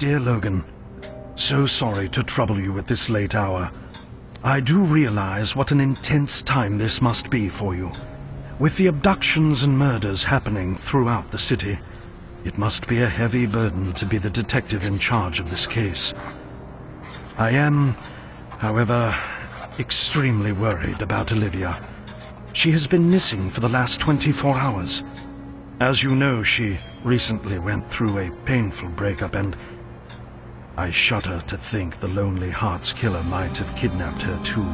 Dear Logan, so sorry to trouble you at this late hour. I do realize what an intense time this must be for you. With the abductions and murders happening throughout the city, it must be a heavy burden to be the detective in charge of this case. I am, however, extremely worried about Olivia. She has been missing for the last 24 hours. As you know, she recently went through a painful breakup, and I shudder to think the Lonely Hearts killer might have kidnapped her too.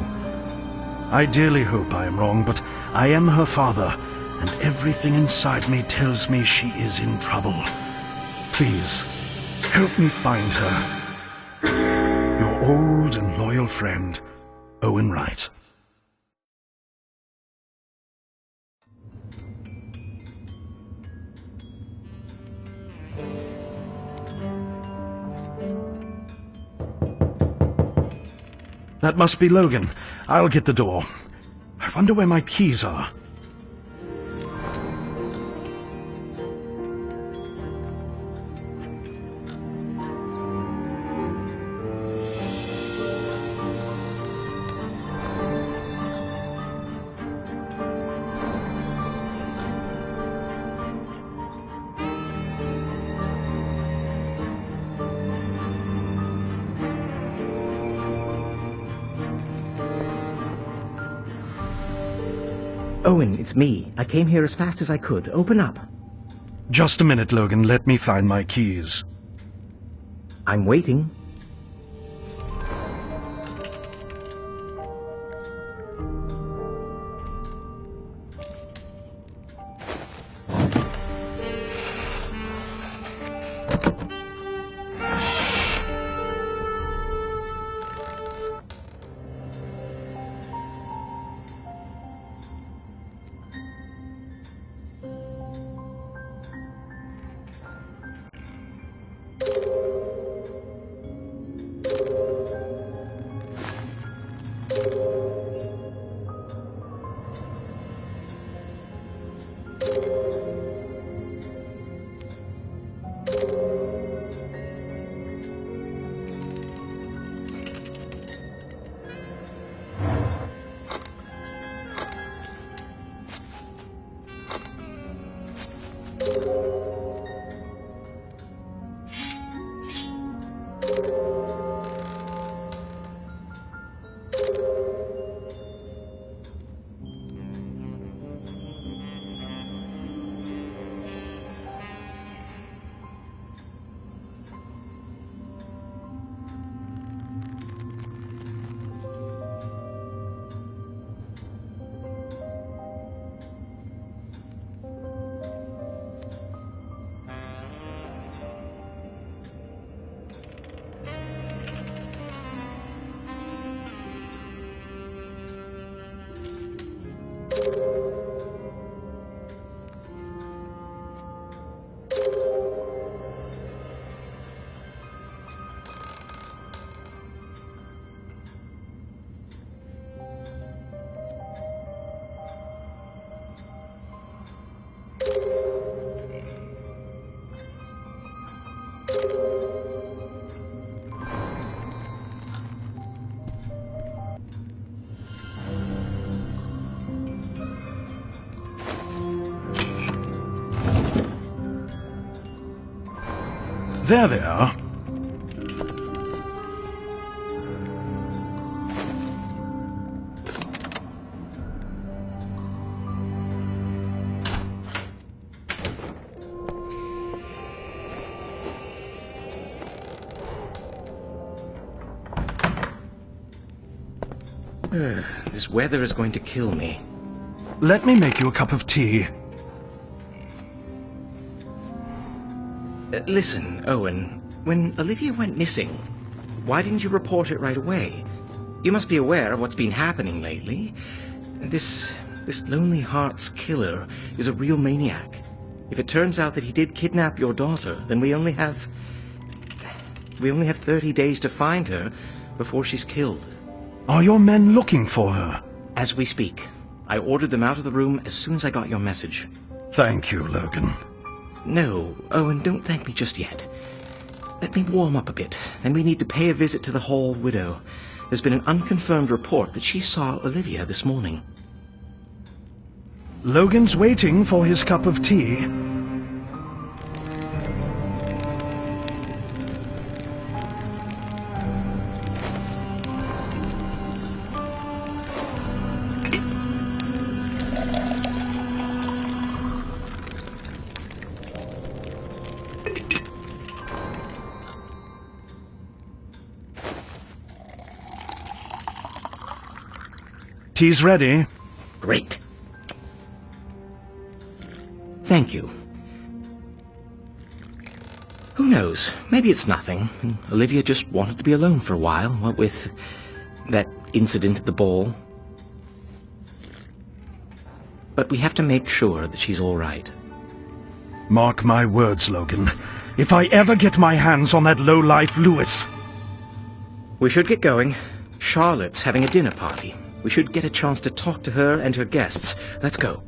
I dearly hope I am wrong, but I am her father, and everything inside me tells me she is in trouble. Please, help me find her. Your old and loyal friend, Owen Wright. That must be Logan. I'll get the door. I wonder where my keys are. Owen, it's me. I came here as fast as I could. Open up. Just a minute, Logan. Let me find my keys. I'm waiting. There they are. This weather is going to kill me. Let me make you a cup of tea. Listen, Owen, when Olivia went missing, why didn't you report it right away? You must be aware of what's been happening lately. This Lonely Hearts killer is a real maniac. If it turns out that he did kidnap your daughter, then we only have 30 days to find her before she's killed. Are your men looking for her? As we speak. I ordered them out of the room as soon as I got your message. Thank you, Logan. No, Owen, don't thank me just yet. Let me warm up a bit. Then we need to pay a visit to the Hall widow. There's been an unconfirmed report that she saw Olivia this morning. Logan's waiting for his cup of tea. Tea's ready. Great. Thank you. Who knows? Maybe it's nothing. Olivia just wanted to be alone for a while, what with that incident at the ball. But we have to make sure that she's all right. Mark my words, Logan. If I ever get my hands on that lowlife Lewis... We should get going. Charlotte's having a dinner party. We should get a chance to talk to her and her guests. Let's go.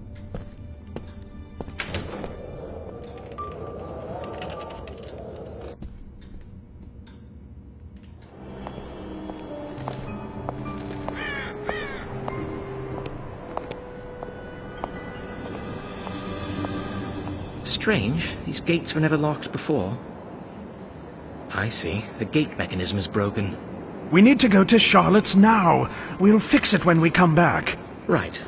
Strange. These gates were never locked before. I see. The gate mechanism is broken. We need to go to Charlotte's now. We'll fix it when we come back. Right.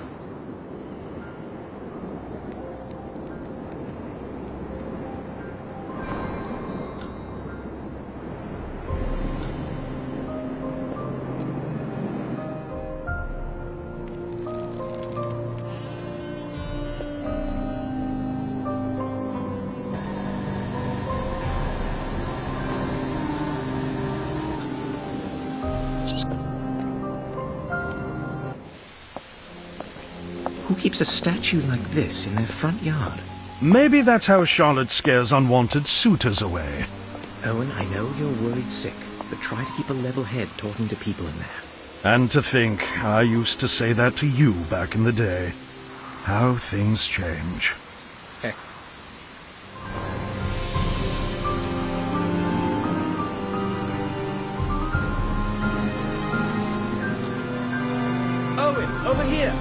Who keeps a statue like this in their front yard? Maybe that's how Charlotte scares unwanted suitors away. Owen, I know you're worried sick, but try to keep a level head talking to people in there. And to think, I used to say that to you back in the day. How things change. Owen, over here!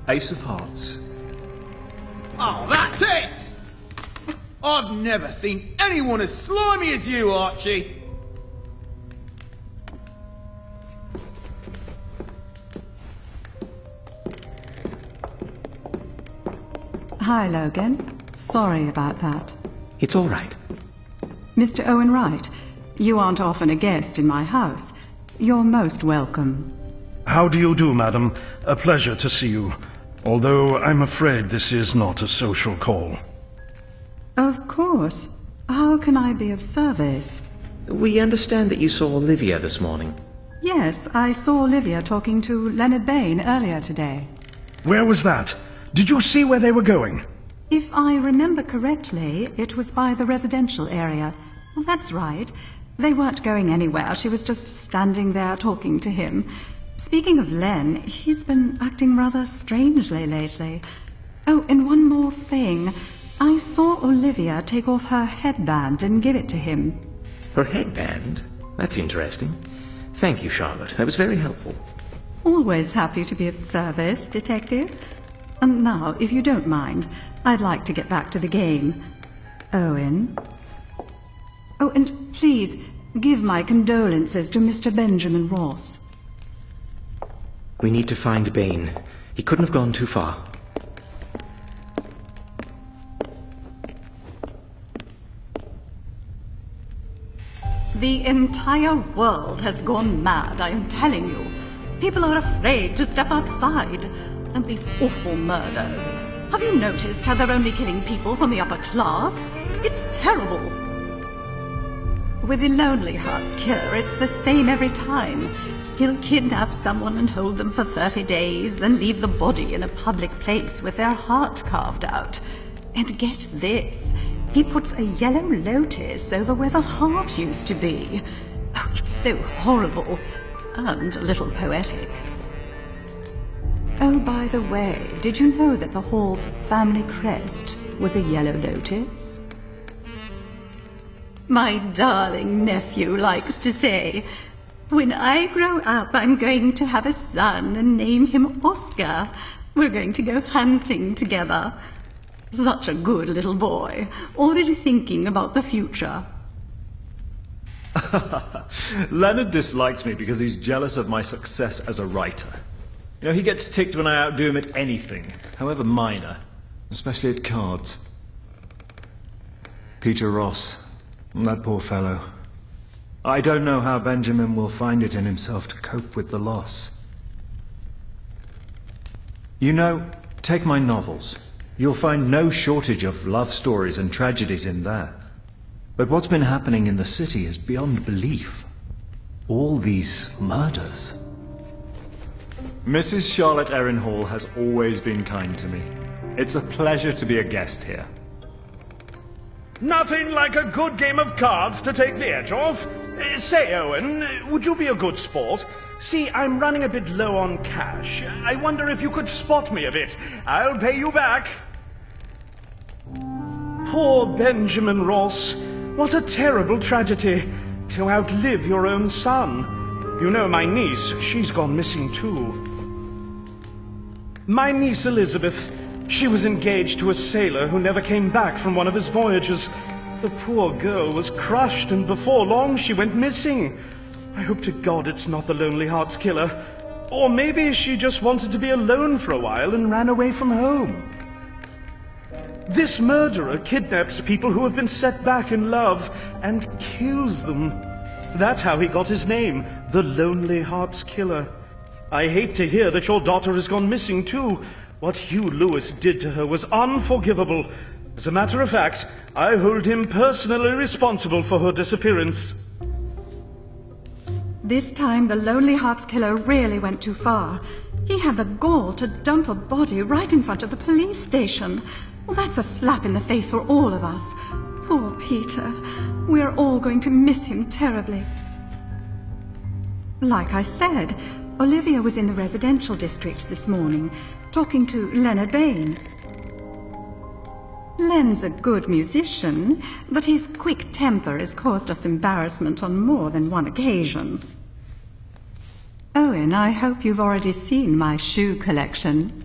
Ace of Hearts. Oh, that's it! I've never seen anyone as slimy as you, Archie! Hi, Logan. Sorry about that. It's all right. Mr. Owen Wright, you aren't often a guest in my house. You're most welcome. How do you do, madam? A pleasure to see you. Although I'm afraid this is not a social call. Of course. How can I be of service? We understand that you saw Olivia this morning. Yes, I saw Olivia talking to Leonard Bain earlier today. Where was that? Did you see where they were going? If I remember correctly, it was by the residential area. Well, that's right. They weren't going anywhere. She was just standing there talking to him. Speaking of Len, he's been acting rather strangely lately. Oh, and one more thing. I saw Olivia take off her headband and give it to him. Her headband? That's interesting. Thank you, Charlotte. That was very helpful. Always happy to be of service, Detective. And now, if you don't mind, I'd like to get back to the game. Owen? Oh, and please, give my condolences to Mr. Benjamin Ross. We need to find Bain. He couldn't have gone too far. The entire world has gone mad, I am telling you. People are afraid to step outside. And these awful murders. Have you noticed how they're only killing people from the upper class? It's terrible. With the Lonely Hearts Killer, it's the same every time. He'll kidnap someone and hold them for 30 days, then leave the body in a public place with their heart carved out. And get this, he puts a yellow lotus over where the heart used to be. Oh, it's so horrible, and a little poetic. Oh, by the way, did you know that the Hall's family crest was a yellow lotus? My darling nephew likes to say, when I grow up, I'm going to have a son and name him Oscar. We're going to go hunting together. Such a good little boy, already thinking about the future. Leonard dislikes me because he's jealous of my success as a writer. You know, he gets ticked when I outdo him at anything, however minor, especially at cards. Peter Ross, that poor fellow. I don't know how Benjamin will find it in himself to cope with the loss. You know, take my novels. You'll find no shortage of love stories and tragedies in there. But what's been happening in the city is beyond belief. All these murders. Mrs. Charlotte Erin Hall has always been kind to me. It's a pleasure to be a guest here. Nothing like a good game of cards to take the edge off. Say, Owen, would you be a good sport? See, I'm running a bit low on cash. I wonder if you could spot me a bit. I'll pay you back. Poor Benjamin Ross. What a terrible tragedy. To outlive your own son. You know, my niece, she's gone missing too. My niece Elizabeth, she was engaged to a sailor who never came back from one of his voyages. The poor girl was crushed, and before long she went missing. I hope to God it's not the Lonely Hearts Killer. Or maybe she just wanted to be alone for a while and ran away from home. This murderer kidnaps people who have been set back in love and kills them. That's how he got his name, the Lonely Hearts Killer. I hate to hear that your daughter has gone missing too. What Hugh Lewis did to her was unforgivable. As a matter of fact, I hold him personally responsible for her disappearance. This time, the Lonely Hearts Killer really went too far. He had the gall to dump a body right in front of the police station. Well, that's a slap in the face for all of us. Poor Peter. We're all going to miss him terribly. Like I said, Olivia was in the residential district this morning, talking to Leonard Bain. Len's a good musician, but his quick temper has caused us embarrassment on more than one occasion. Owen, I hope you've already seen my shoe collection.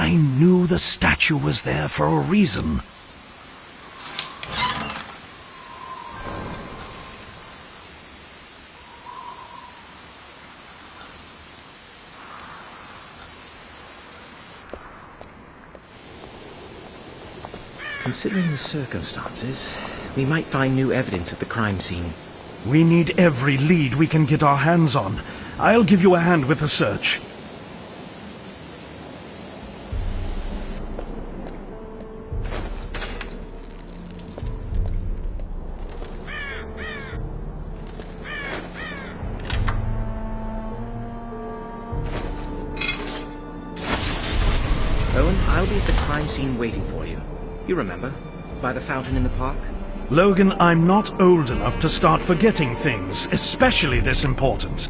I knew the statue was there for a reason. Considering the circumstances, we might find new evidence at the crime scene. We need every lead we can get our hands on. I'll give you a hand with the search. Owen, I'll be at the crime scene waiting for you. You remember? By the fountain in the park? Logan, I'm not old enough to start forgetting things, especially this important.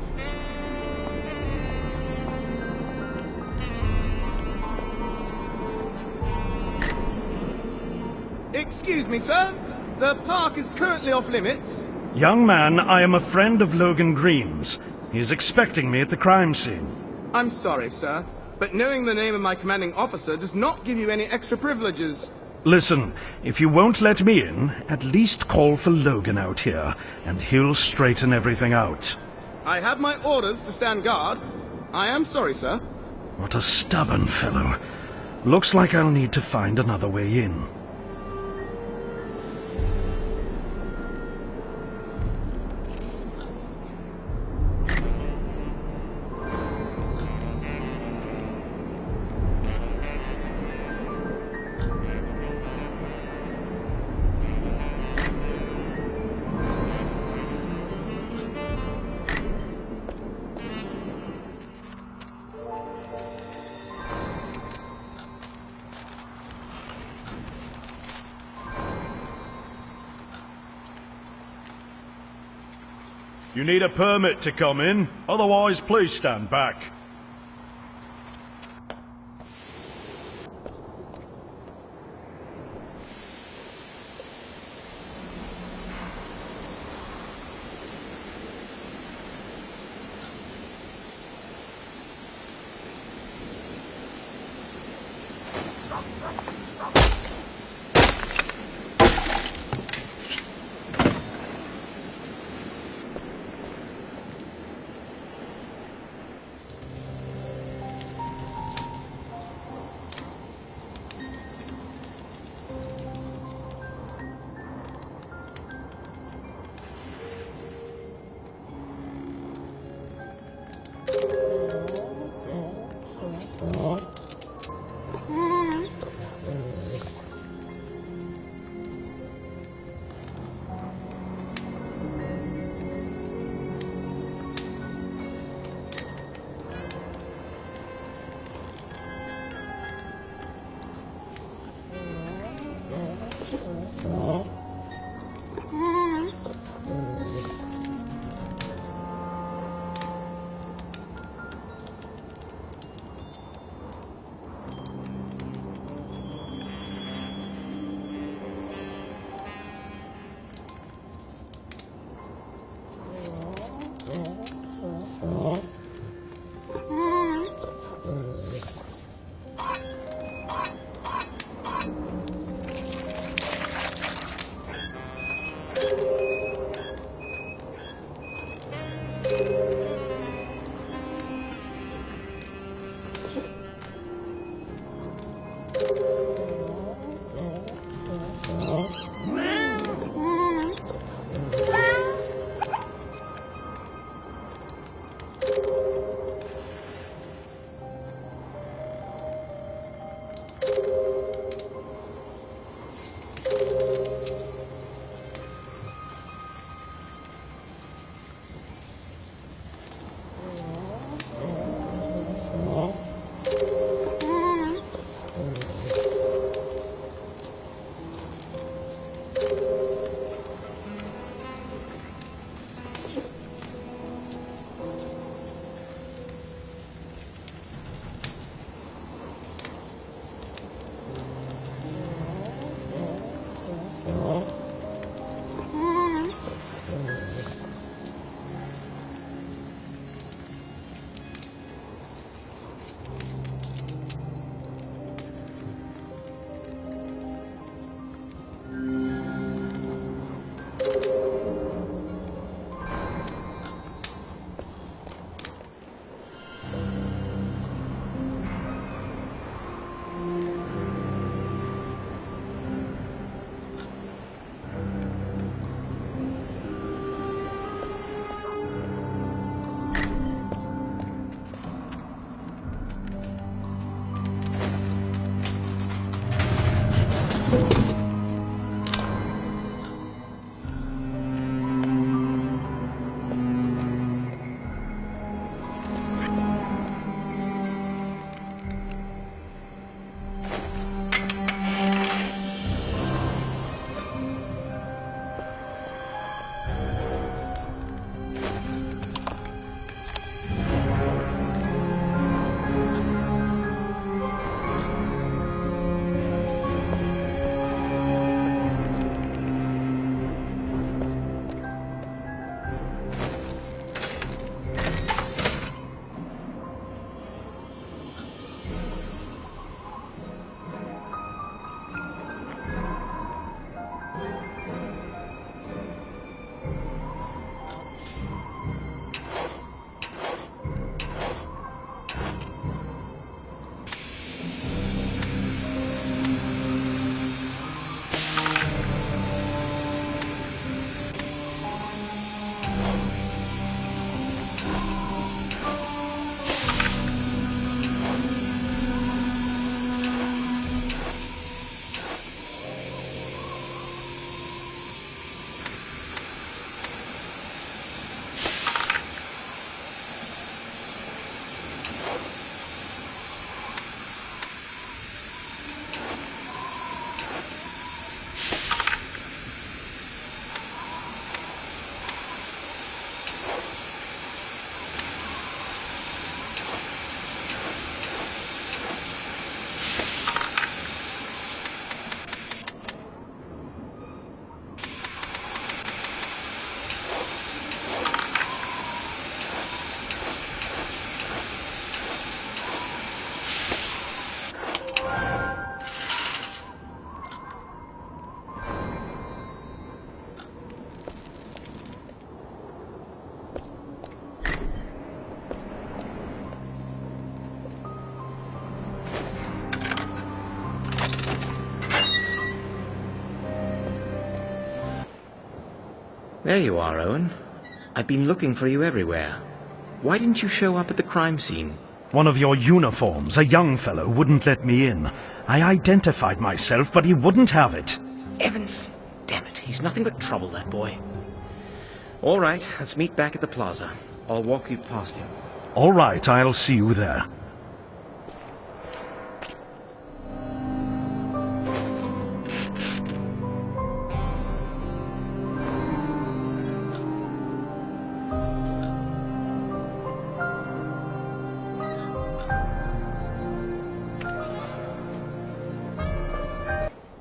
Excuse me, sir. The park is currently off limits. Young man, I am a friend of Logan Green's. He's expecting me at the crime scene. I'm sorry, sir, but knowing the name of my commanding officer does not give you any extra privileges. Listen, if you won't let me in, at least call for Logan out here, and he'll straighten everything out. I have my orders to stand guard. I am sorry, sir. What a stubborn fellow. Looks like I'll need to find another way in. You need a permit to come in, otherwise please stand back. There you are, Owen. I've been looking for you everywhere. Why didn't you show up at the crime scene? One of your uniforms, a young fellow, wouldn't let me in. I identified myself, but he wouldn't have it. Evans! Damn it, he's nothing but trouble, that boy. All right, let's meet back at the plaza. I'll walk you past him. All right, I'll see you there.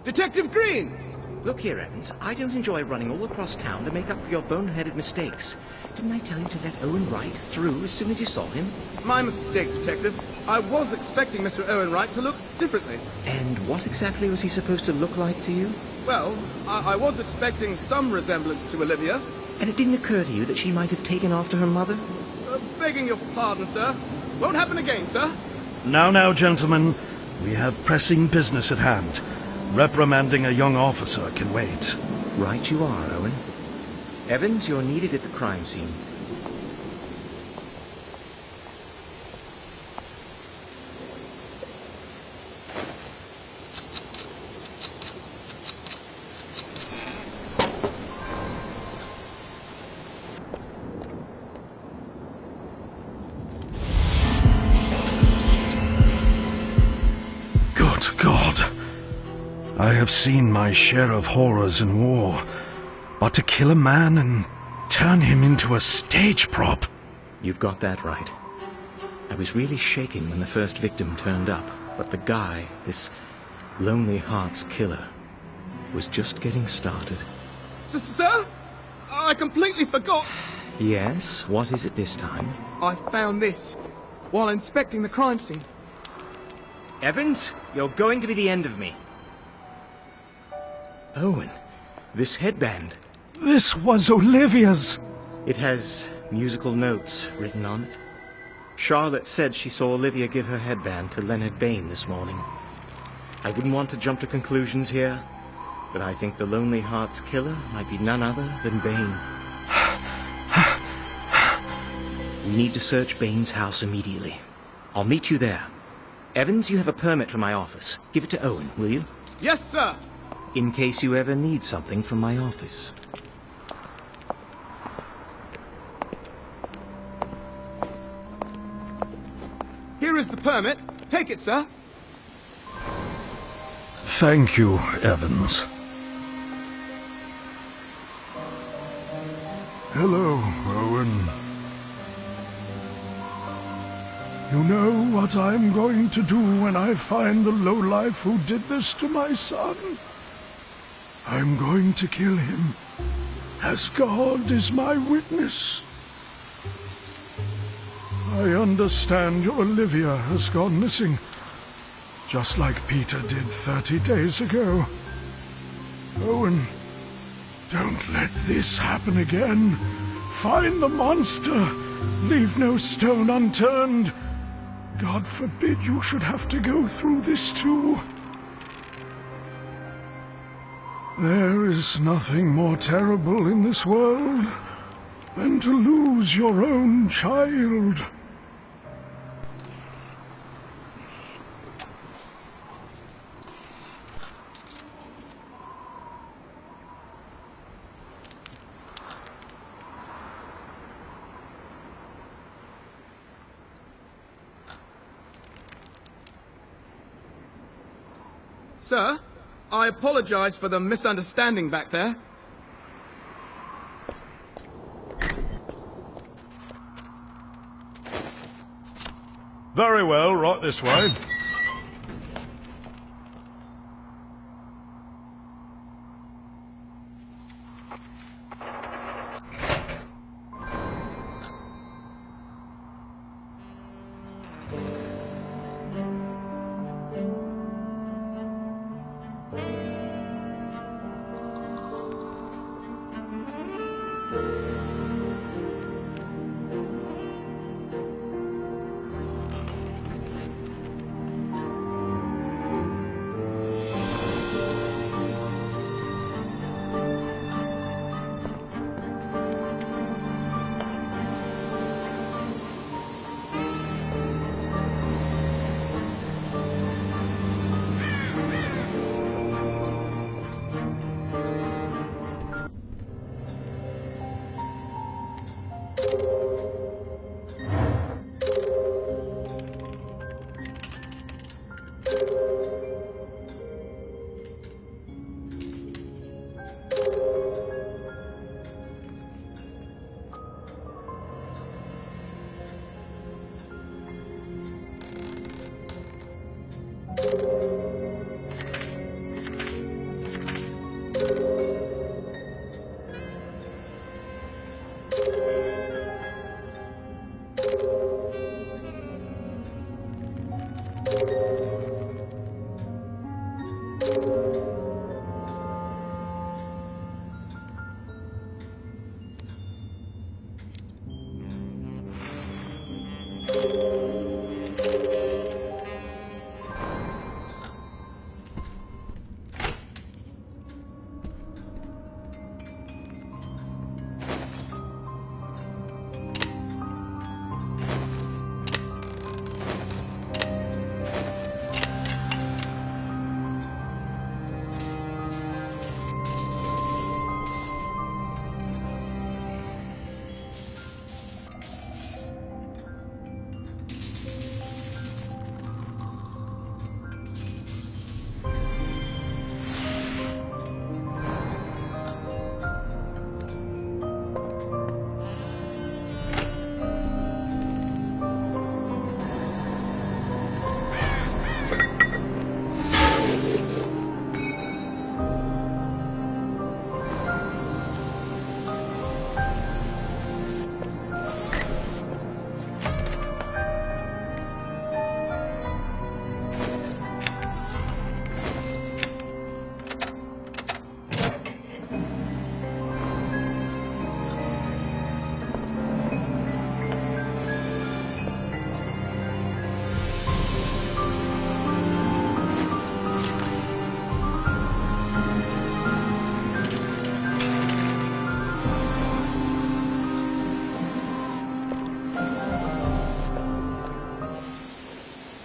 Detective Green! Look here, Evans. I don't enjoy running all across town to make up for your boneheaded mistakes. Didn't I tell you to let Owen Wright through as soon as you saw him? My mistake, Detective. I was expecting Mr. Owen Wright to look differently. And what exactly was he supposed to look like to you? Well, I was expecting some resemblance to Olivia. And it didn't occur to you that she might have taken after her mother? Begging your pardon, sir. Won't happen again, sir. Now, gentlemen, we have pressing business at hand. Reprimanding a young officer can wait. Right you are, Owen. Evans, you're needed at the crime scene. Good God. I have seen my share of horrors in war, but to kill a man and turn him into a stage prop... You've got that right. I was really shaken when the first victim turned up, but the guy, this Lonely Hearts killer, was just getting started. Sir? I completely forgot. Yes? What is it this time? I found this while inspecting the crime scene. Evans, you're going to be the end of me. Owen, this headband. This was Olivia's! It has musical notes written on it. Charlotte said she saw Olivia give her headband to Leonard Bain this morning. I wouldn't want to jump to conclusions here, but I think the Lonely Hearts killer might be none other than Bain. We need to search Bain's house immediately. I'll meet you there. Evans, you have a permit from my office. Give it to Owen, will you? Yes, sir. In case you ever need something from my office. Here is the permit. Take it, sir. Thank you, Evans. Hello, Owen. You know what I'm going to do when I find the lowlife who did this to my son? I'm going to kill him, as God is my witness. I understand your Olivia has gone missing, just like Peter did 30 days ago. Owen, don't let this happen again. Find the monster. Leave no stone unturned. God forbid you should have to go through this too. There is nothing more terrible in this world than to lose your own child. Sir, I apologize for the misunderstanding back there. Very well, right this way.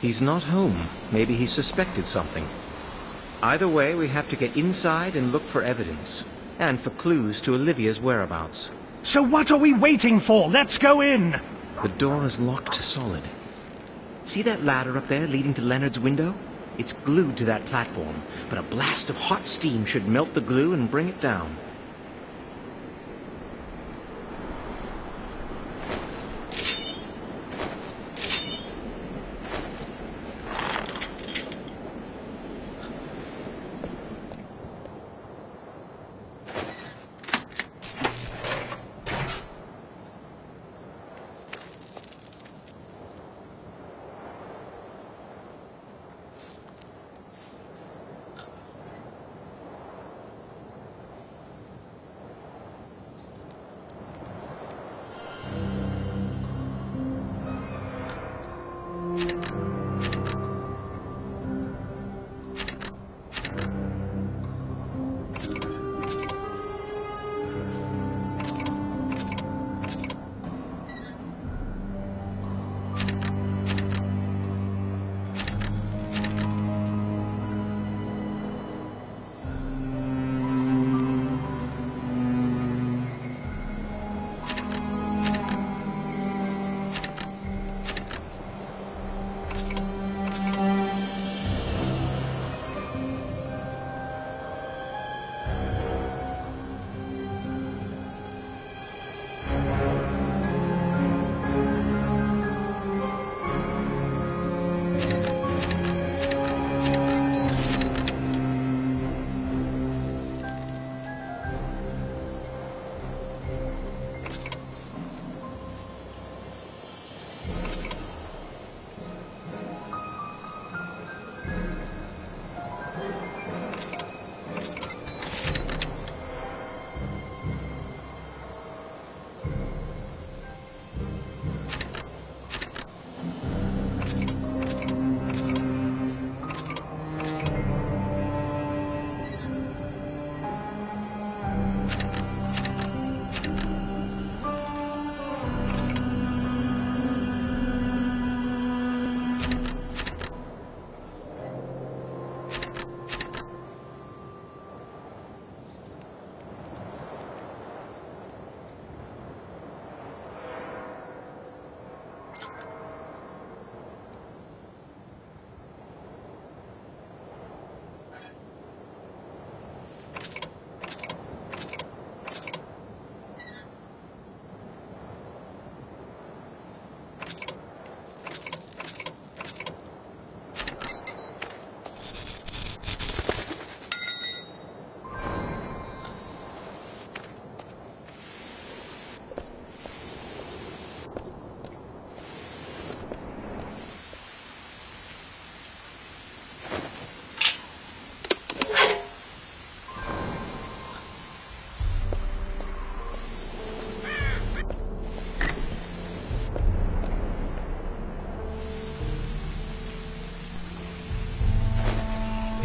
He's not home. Maybe he suspected something. Either way, we have to get inside and look for evidence. And for clues to Olivia's whereabouts. So what are we waiting for? Let's go in! The door is locked solid. See that ladder up there leading to Leonard's window? It's glued to that platform, but a blast of hot steam should melt the glue and bring it down.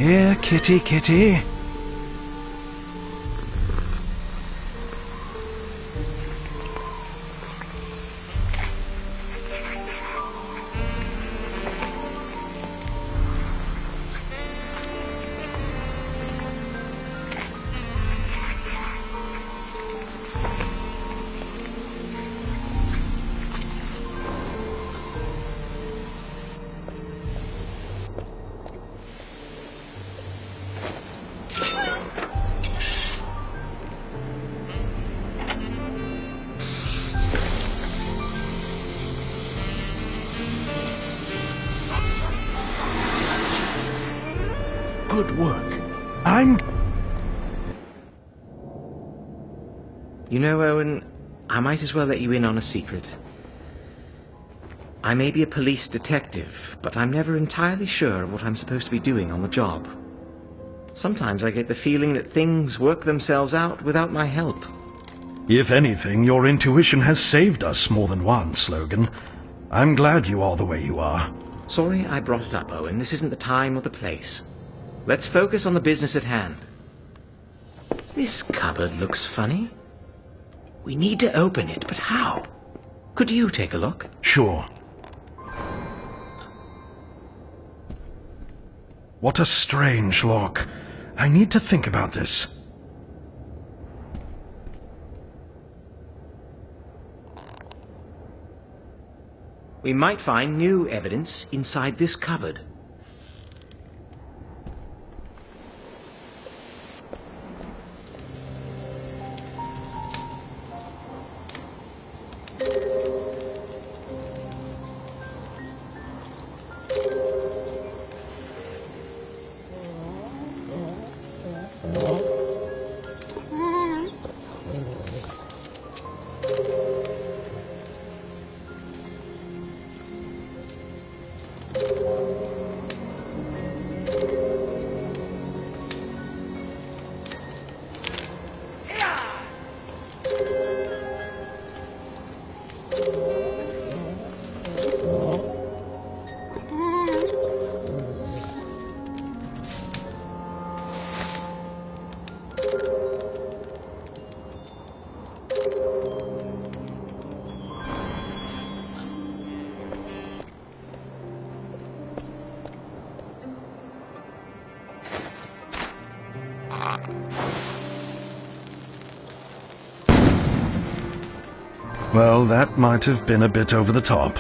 Here, kitty, kitty. Good work. You know, Owen, I might as well let you in on a secret. I may be a police detective, but I'm never entirely sure of what I'm supposed to be doing on the job. Sometimes I get the feeling that things work themselves out without my help. If anything, your intuition has saved us more than once, Logan. I'm glad you are the way you are. Sorry I brought it up, Owen. This isn't the time or the place. Let's focus on the business at hand. This cupboard looks funny. We need to open it, but how? Could you take a look? Sure. What a strange lock. I need to think about this. We might find new evidence inside this cupboard. Well, that might have been a bit over the top.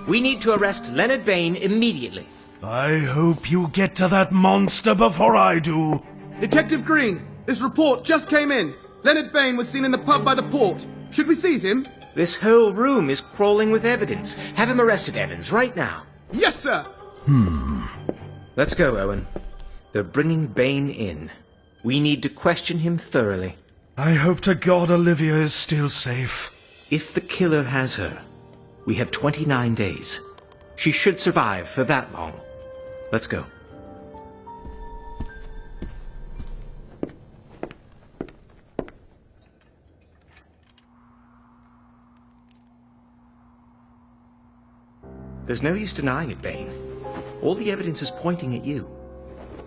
We need to arrest Leonard Bain immediately. I hope you get to that monster before I do. Detective Green, this report just came in. Leonard Bain was seen in the pub by the port. Should we seize him? This whole room is crawling with evidence. Have him arrested, Evans, right now. Yes, sir. Let's go, Owen. They're bringing Bain in. We need to question him thoroughly. I hope to God Olivia is still safe. If the killer has her, we have 29 days. She should survive for that long. Let's go. There's no use denying it, Bain. All the evidence is pointing at you.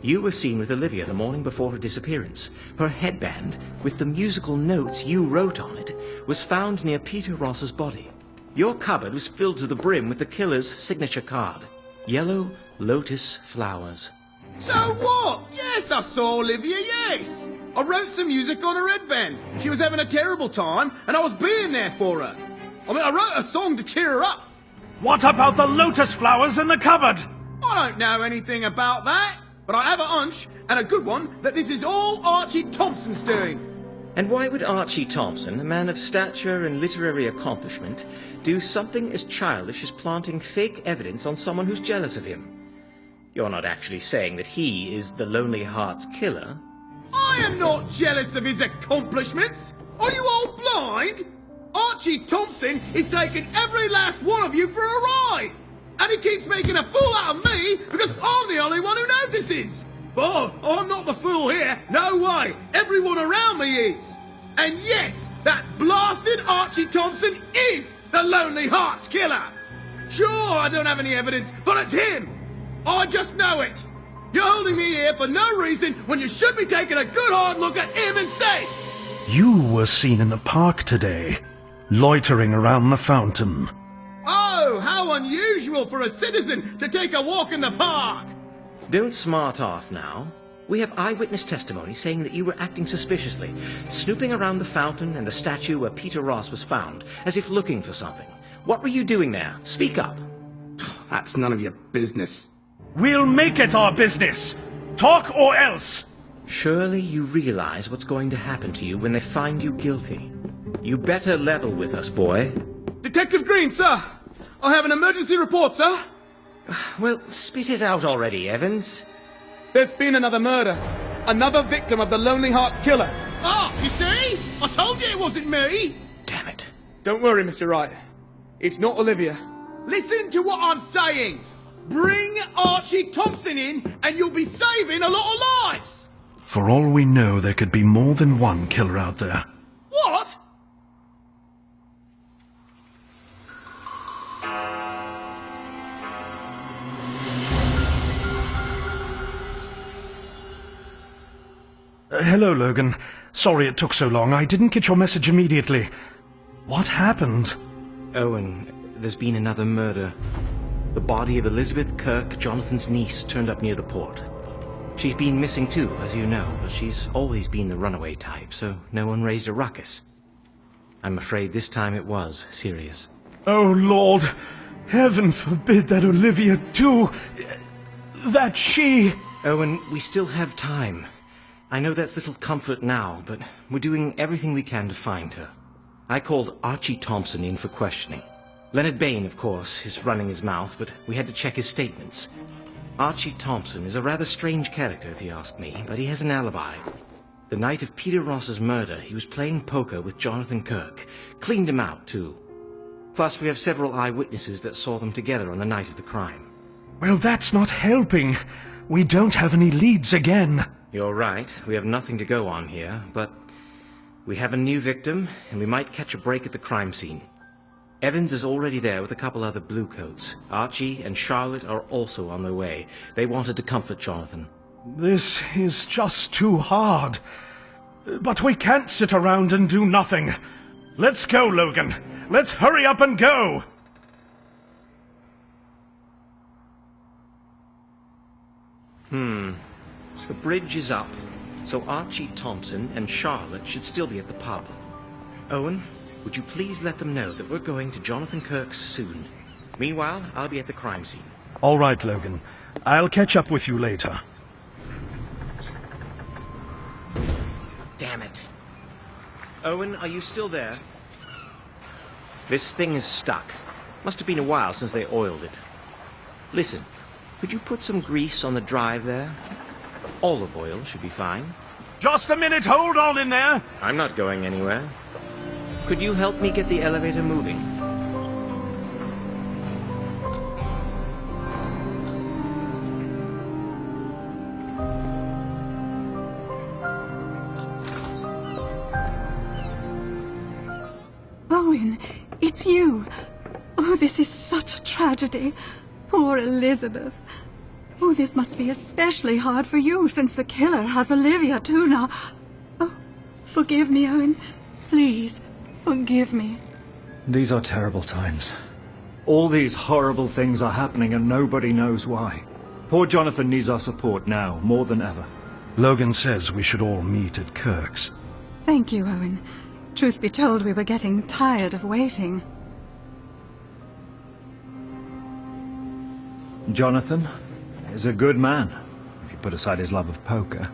You were seen with Olivia the morning before her disappearance. Her headband, with the musical notes you wrote on it, was found near Peter Ross's body. Your cupboard was filled to the brim with the killer's signature card. Yellow Lotus flowers. So what? Yes, I saw Olivia, yes. I wrote some music on her headband. She was having a terrible time, and I was being there for her. I wrote a song to cheer her up. What about the lotus flowers in the cupboard? I don't know anything about that, but I have a hunch, and a good one, that this is all Archie Thompson's doing. And why would Archie Thompson, a man of stature and literary accomplishment, do something as childish as planting fake evidence on someone who's jealous of him? You're not actually saying that he is the Lonely Hearts killer? I am not jealous of his accomplishments. Are you all blind? Archie Thompson is taking every last one of you for a ride. And he keeps making a fool out of me because I'm the only one who notices. Oh, I'm not the fool here. No way. Everyone around me is. And yes, that blasted Archie Thompson is the Lonely Hearts killer. Sure, I don't have any evidence, but it's him. I just know it. You're holding me here for no reason when you should be taking a good hard look at him instead. You were seen in the park today, loitering around the fountain. Oh, how unusual for a citizen to take a walk in the park. Don't smart off now. We have eyewitness testimony saying that you were acting suspiciously, snooping around the fountain and the statue where Peter Ross was found, as if looking for something. What were you doing there? Speak up. That's none of your business. We'll make it our business. Talk or else. Surely you realize what's going to happen to you when they find you guilty. You better level with us, boy. Detective Green, sir. I have an emergency report, sir. Well, spit it out already, Evans. There's been another murder. Another victim of the Lonely Hearts killer. Ah, you see? I told you it wasn't me. Damn it. Don't worry, Mr. Wright. It's not Olivia. Listen to what I'm saying. Bring Archie Thompson in and you'll be saving a lot of lives. For all we know, there could be more than one killer out there. What? Hello, Logan. Sorry it took so long. I didn't get your message immediately. What happened? Owen, there's been another murder. The body of Elizabeth Kirk, Jonathan's niece, turned up near the port. She's been missing too, as you know, but she's always been the runaway type, so no one raised a ruckus. I'm afraid this time it was serious. Oh, Lord. Heaven forbid that Olivia too... that she... Owen, we still have time. I know that's little comfort now, but we're doing everything we can to find her. I called Archie Thompson in for questioning. Leonard Bain, of course, is running his mouth, but we had to check his statements. Archie Thompson is a rather strange character, if you ask me, but he has an alibi. The night of Peter Ross's murder, he was playing poker with Jonathan Kirk. Cleaned him out, too. Plus, we have several eyewitnesses that saw them together on the night of the crime. Well, that's not helping. We don't have any leads again. You're right, we have nothing to go on here, but we have a new victim, and we might catch a break at the crime scene. Evans is already there with a couple other bluecoats. Archie and Charlotte are also on their way. They wanted to comfort Jonathan. This is just too hard. But we can't sit around and do nothing. Let's go, Logan. Let's hurry up and go. The bridge is up, so Archie Thompson and Charlotte should still be at the pub. Owen, would you please let them know that we're going to Jonathan Kirk's soon? Meanwhile, I'll be at the crime scene. All right, Logan. I'll catch up with you later. Damn it. Owen, are you still there? This thing is stuck. Must have been a while since they oiled it. Listen, could you put some grease on the drive there? Olive oil should be fine. Just a minute, hold on in there! I'm not going anywhere. Could you help me get the elevator moving? Owen, it's you. Oh, this is such a tragedy. Poor Elizabeth. Oh, this must be especially hard for you, since the killer has Olivia too now. Oh, forgive me, Owen. Please, forgive me. These are terrible times. All these horrible things are happening and nobody knows why. Poor Jonathan needs our support now, more than ever. Logan says we should all meet at Kirk's. Thank you, Owen. Truth be told, we were getting tired of waiting. Jonathan is a good man, if you put aside his love of poker.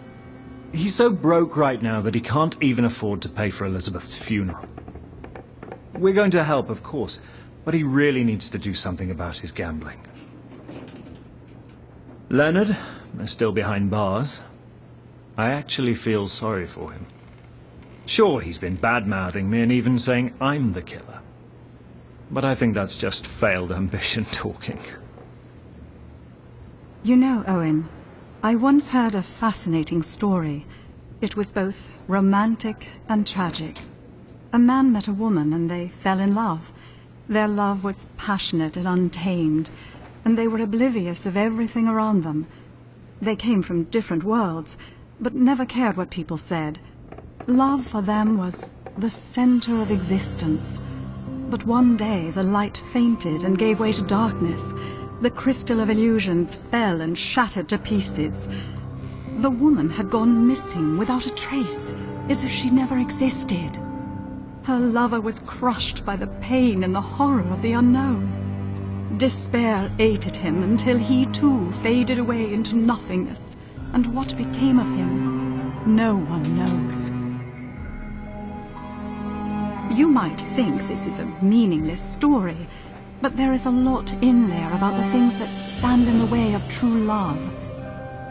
He's so broke right now that he can't even afford to pay for Elizabeth's funeral. We're going to help, of course, but he really needs to do something about his gambling. Leonard is still behind bars. I actually feel sorry for him. Sure, he's been bad-mouthing me and even saying I'm the killer. But I think that's just failed ambition talking. You know, Owen, I once heard a fascinating story. It was both romantic and tragic. A man met a woman and they fell in love. Their love was passionate and untamed, and they were oblivious of everything around them. They came from different worlds, but never cared what people said. Love for them was the center of existence. But one day the light fainted and gave way to darkness. The crystal of illusions fell and shattered to pieces. The woman had gone missing without a trace, as if she never existed. Her lover was crushed by the pain and the horror of the unknown. Despair ate at him until he too faded away into nothingness. And what became of him, no one knows. You might think this is a meaningless story, but there is a lot in there about the things that stand in the way of true love.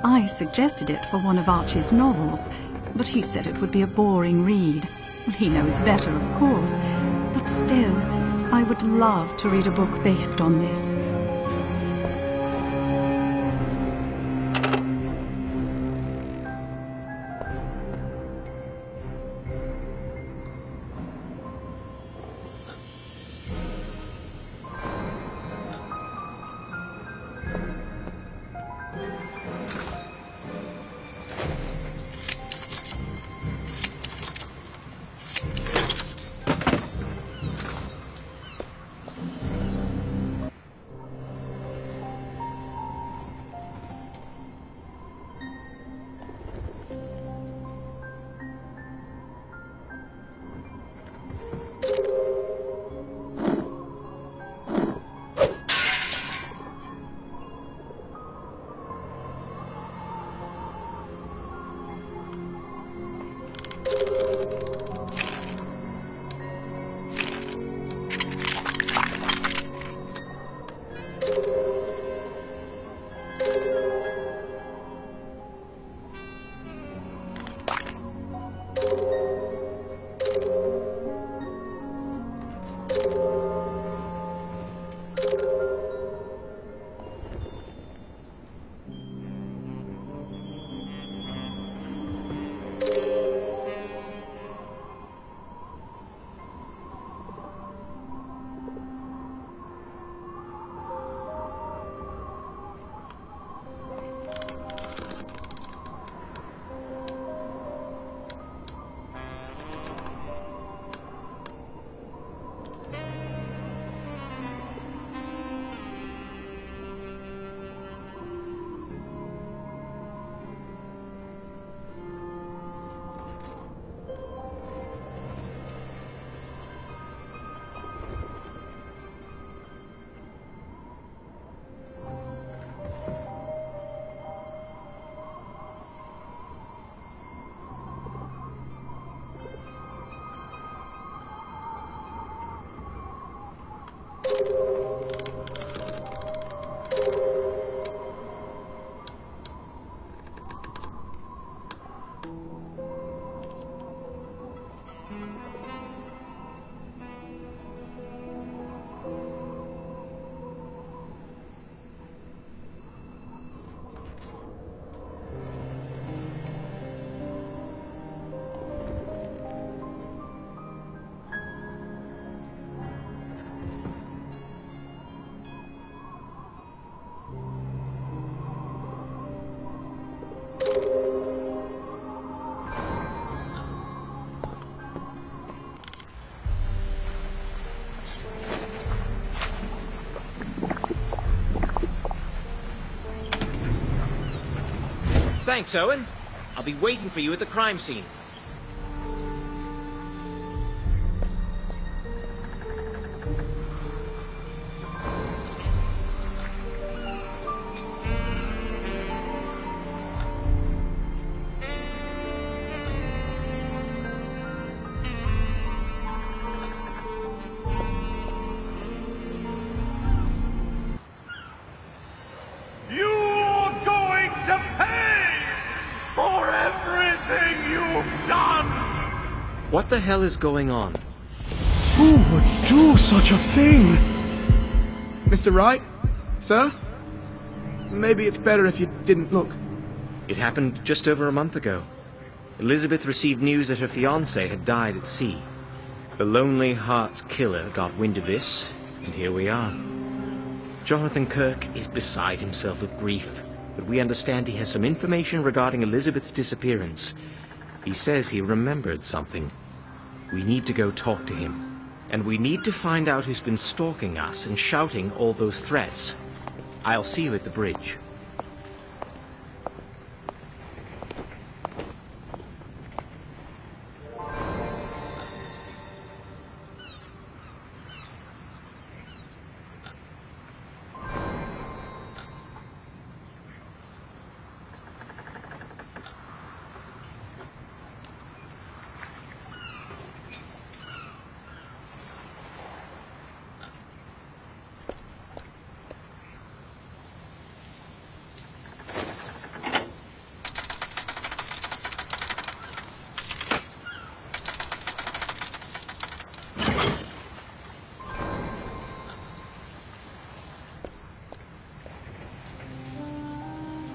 I suggested it for one of Archie's novels, but he said it would be a boring read. He knows better, of course, but still, I would love to read a book based on this. Thanks, Owen. I'll be waiting for you at the crime scene. You're going to pay for everything you've done! What the hell is going on? Who would do such a thing? Mr. Wright? Sir? Maybe it's better if you didn't look. It happened just over a month ago. Elizabeth received news that her fiancé had died at sea. The Lonely Heart's killer got wind of this, and here we are. Jonathan Kirk is beside himself with grief, but we understand he has some information regarding Elizabeth's disappearance. He says he remembered something. We need to go talk to him. And we need to find out who's been stalking us and shouting all those threats. I'll see you at the bridge.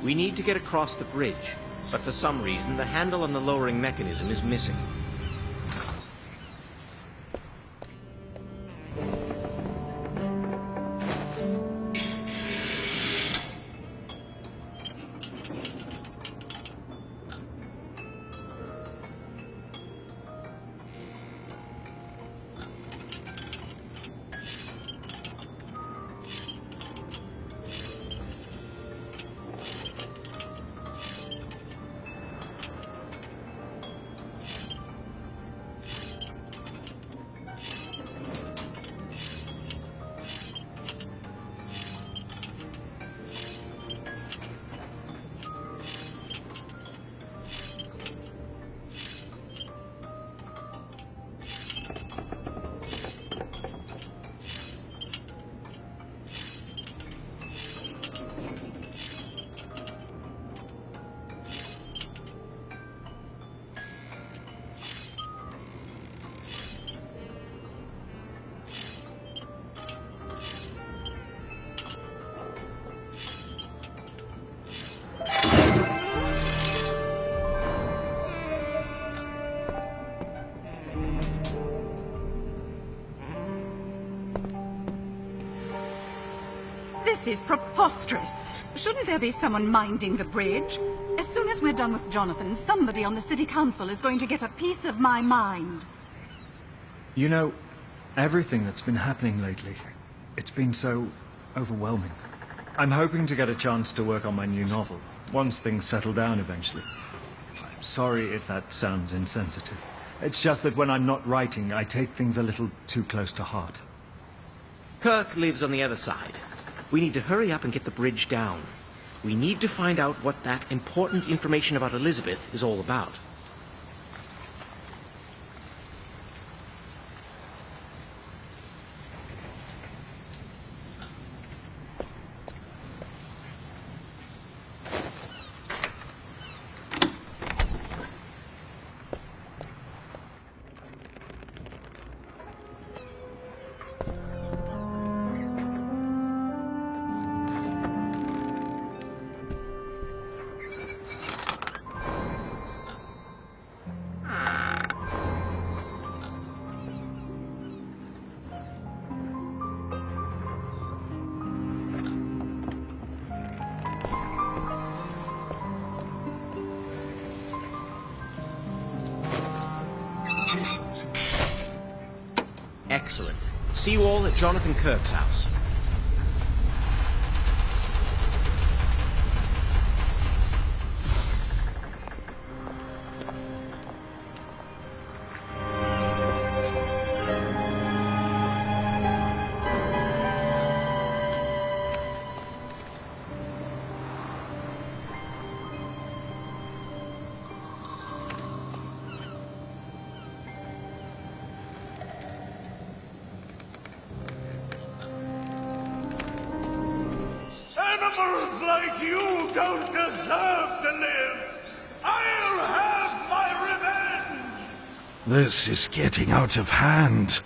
We need to get across the bridge, but for some reason the handle on the lowering mechanism is missing. This is preposterous. Shouldn't there be someone minding the bridge? As soon as we're done with Jonathan, somebody on the city council is going to get a piece of my mind. You know, everything that's been happening lately, it's been so overwhelming. I'm hoping to get a chance to work on my new novel, once things settle down eventually. I'm sorry if that sounds insensitive. It's just that when I'm not writing, I take things a little too close to heart. Kirk lives on the other side. We need to hurry up and get the bridge down. We need to find out what that important information about Elizabeth is all about. Excellent. See you all at Jonathan Kirk's house. Animals like you don't deserve to live! I'll have my revenge! This is getting out of hand.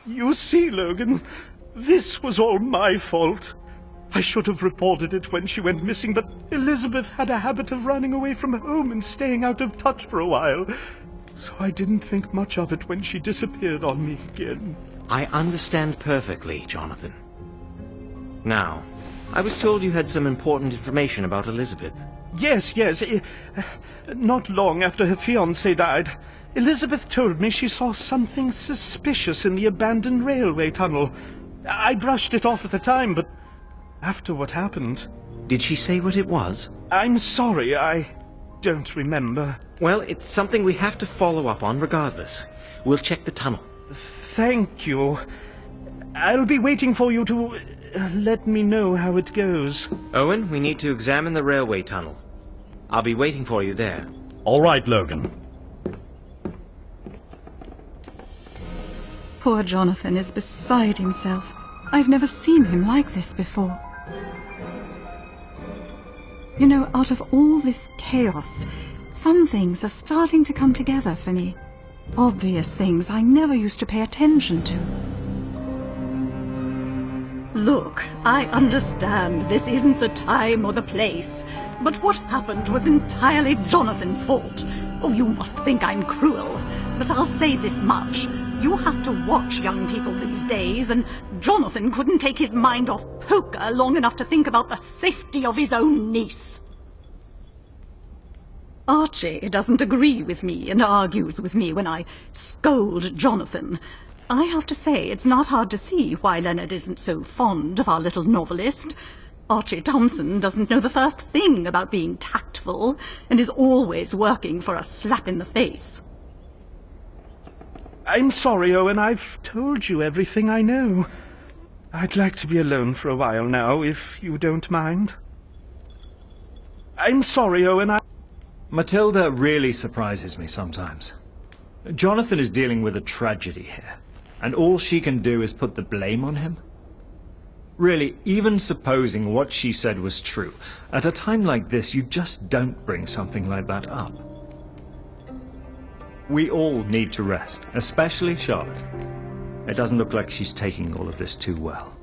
You see, Logan, this was all my fault. I should have reported it when she went missing, but Elizabeth had a habit of running away from home and staying out of touch for a while. So I didn't think much of it when she disappeared on me again. I understand perfectly, Jonathan. Now, I was told you had some important information about Elizabeth. Yes. Not long after her fiancé died, Elizabeth told me she saw something suspicious in the abandoned railway tunnel. I brushed it off at the time, but after what happened... Did she say what it was? I'm sorry, I don't remember. Well, it's something we have to follow up on regardless. We'll check the tunnel. Thank you. I'll be waiting for you to let me know how it goes. Owen, we need to examine the railway tunnel. I'll be waiting for you there. All right, Logan. Poor Jonathan is beside himself. I've never seen him like this before. You know, out of all this chaos, some things are starting to come together for me. Obvious things I never used to pay attention to. Look, I understand this isn't the time or the place, but what happened was entirely Jonathan's fault. Oh, you must think I'm cruel, but I'll say this much. You have to watch young people these days, and Jonathan couldn't take his mind off poker long enough to think about the safety of his own niece. Archie doesn't agree with me and argues with me when I scold Jonathan. I have to say, it's not hard to see why Leonard isn't so fond of our little novelist. Archie Thompson doesn't know the first thing about being tactful, and is always working for a slap in the face. I'm sorry, Owen, I've told you everything I know. I'd like to be alone for a while now, if you don't mind. I'm sorry, Owen, Matilda really surprises me sometimes. Jonathan is dealing with a tragedy here, and all she can do is put the blame on him? Really, even supposing what she said was true, at a time like this you just don't bring something like that up. We all need to rest, especially Charlotte. It doesn't look like she's taking all of this too well.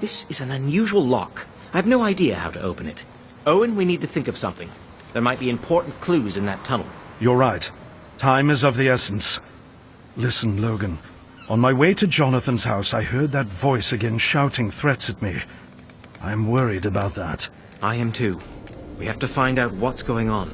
This is an unusual lock. I have no idea how to open it. Owen, we need to think of something. There might be important clues in that tunnel. You're right. Time is of the essence. Listen, Logan. On my way to Jonathan's house, I heard that voice again shouting threats at me. I'm worried about that. I am too. We have to find out what's going on.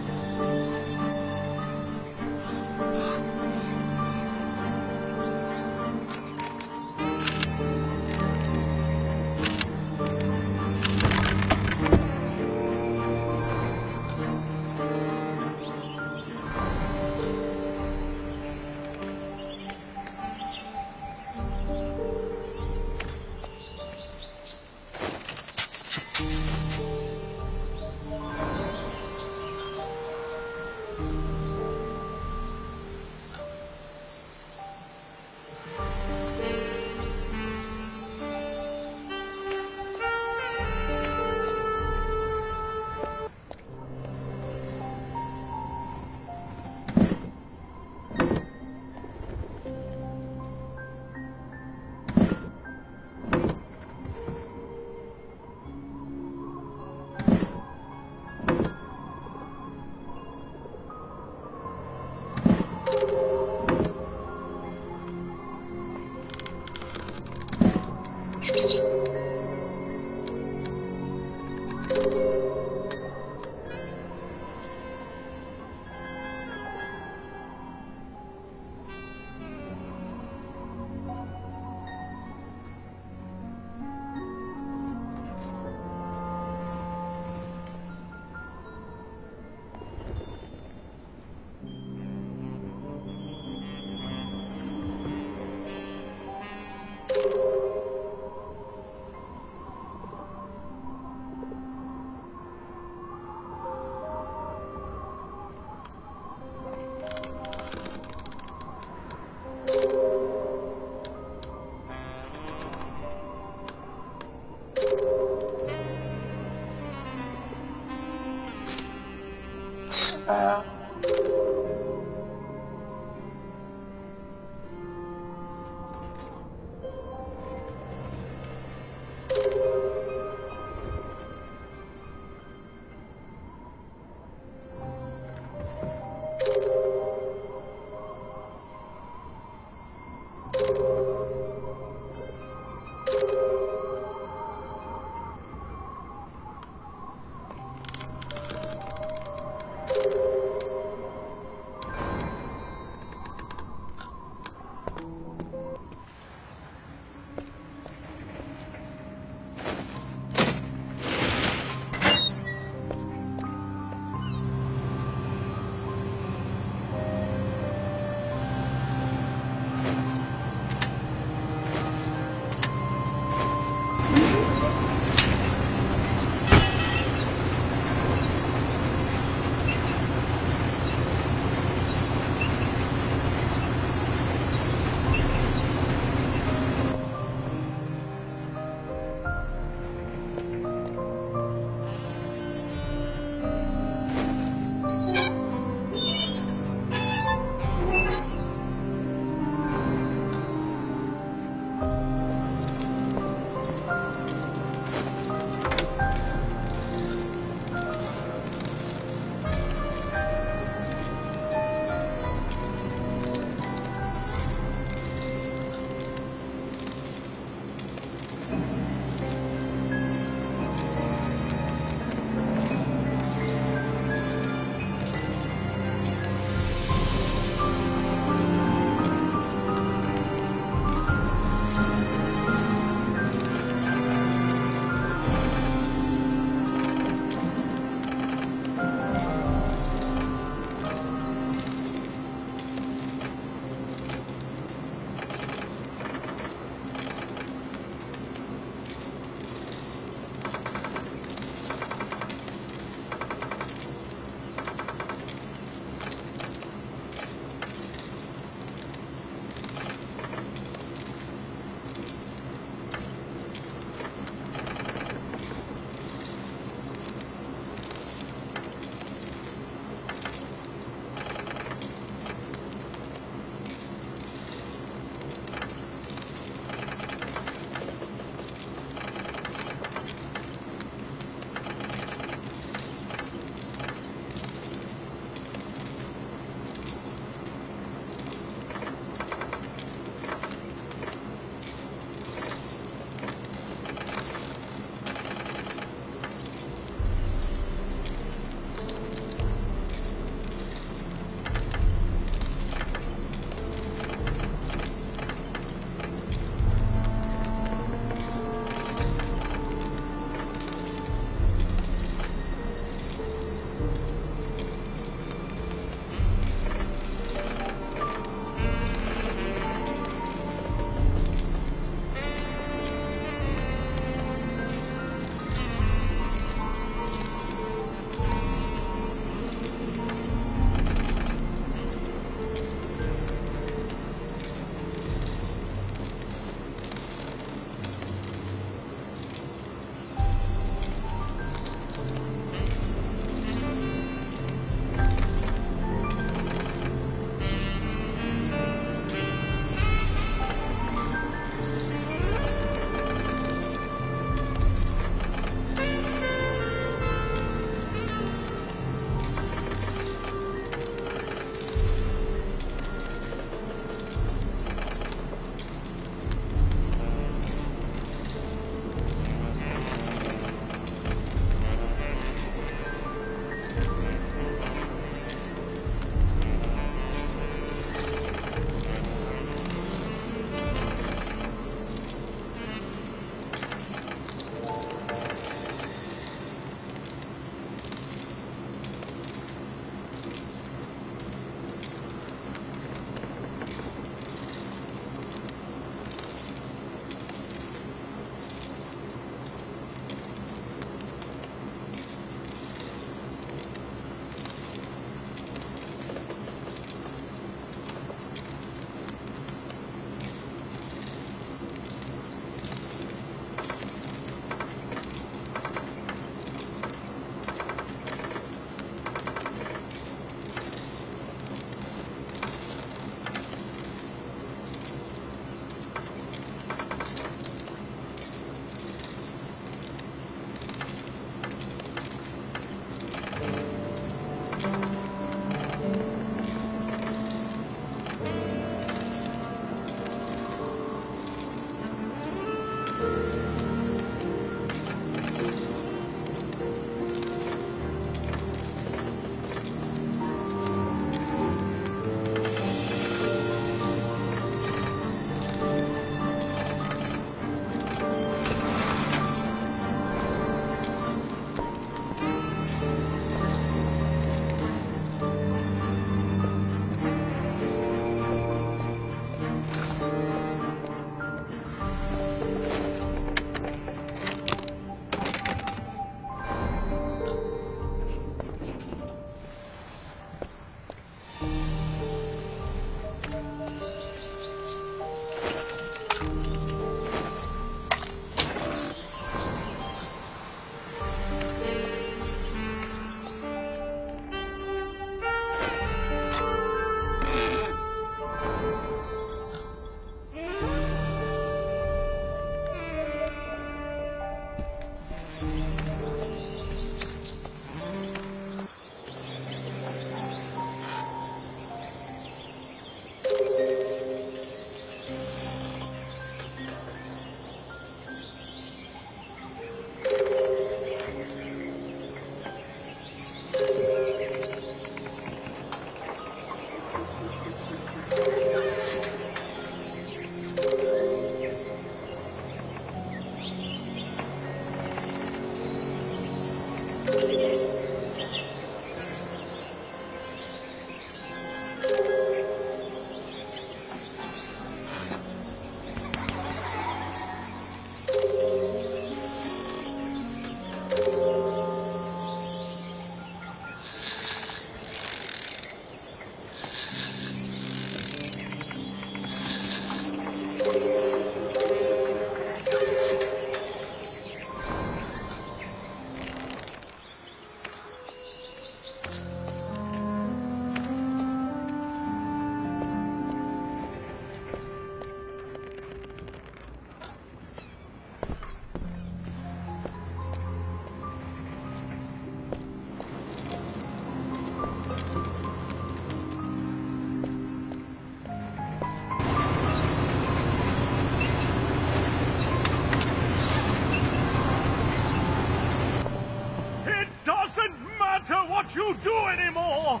What you do anymore!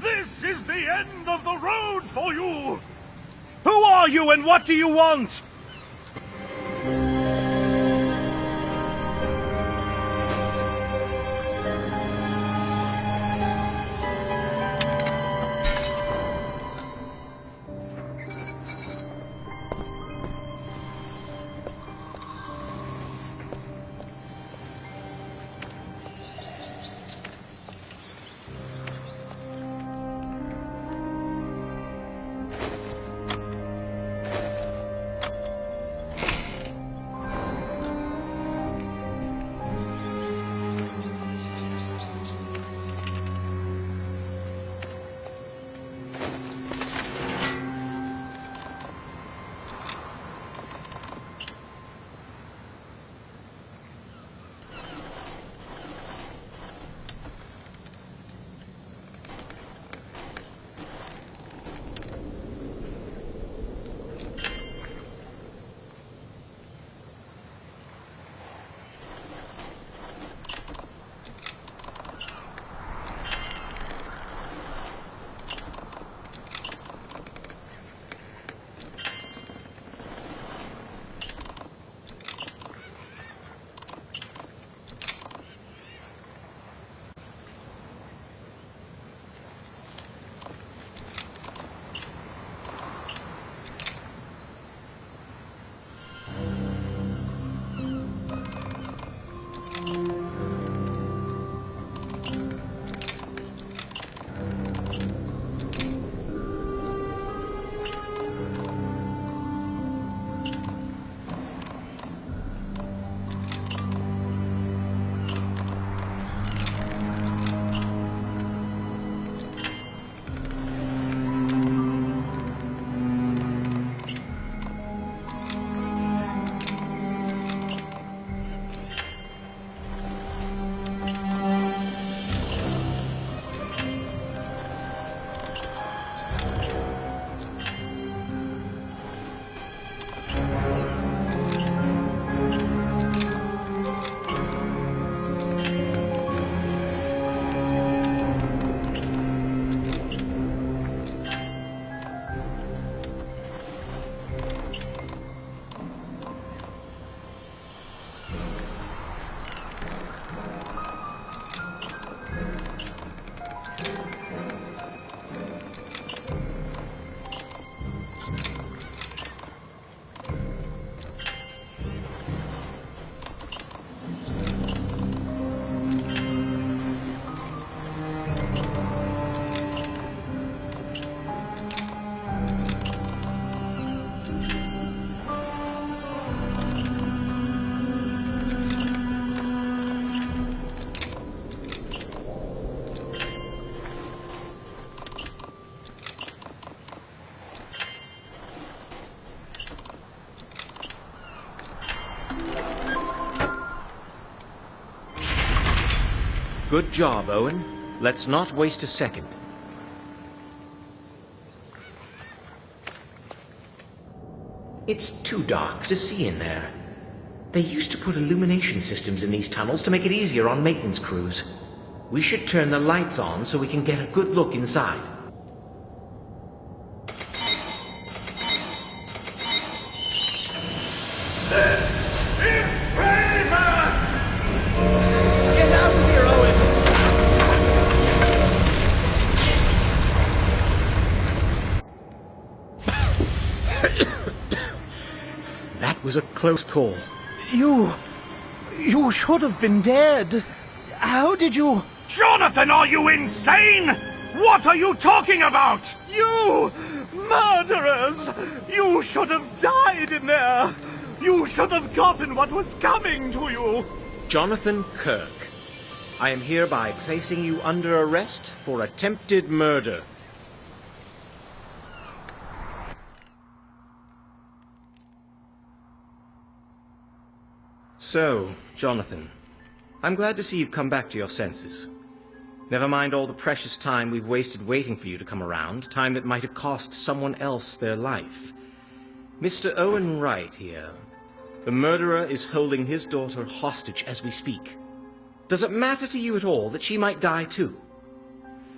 This is the end of the road for you! Who are you and what do you want? Good job, Owen. Let's not waste a second. It's too dark to see in there. They used to put illumination systems in these tunnels to make it easier on maintenance crews. We should turn the lights on so we can get a good look inside. It was a close call. You should have been dead. How did you... Jonathan, are you insane? What are you talking about? You murderers! You should have died in there! You should have gotten what was coming to you! Jonathan Kirk, I am hereby placing you under arrest for attempted murder. So, Jonathan, I'm glad to see you've come back to your senses. Never mind all the precious time we've wasted waiting for you to come around, time that might have cost someone else their life. Mr. Owen Wright here. The murderer is holding his daughter hostage as we speak. Does it matter to you at all that she might die too?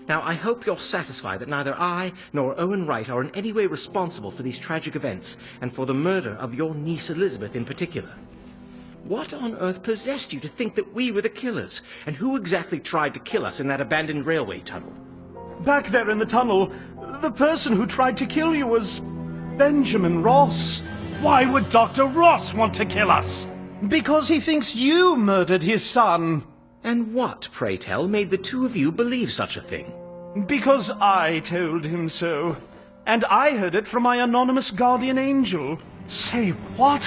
Now, I hope you're satisfied that neither I nor Owen Wright are in any way responsible for these tragic events, and for the murder of your niece Elizabeth in particular. What on earth possessed you to think that we were the killers? And who exactly tried to kill us in that abandoned railway tunnel? Back there in the tunnel, the person who tried to kill you was Benjamin Ross. Why would Dr. Ross want to kill us? Because he thinks you murdered his son. And what, pray tell, made the two of you believe such a thing? Because I told him so. And I heard it from my anonymous guardian angel. Say what?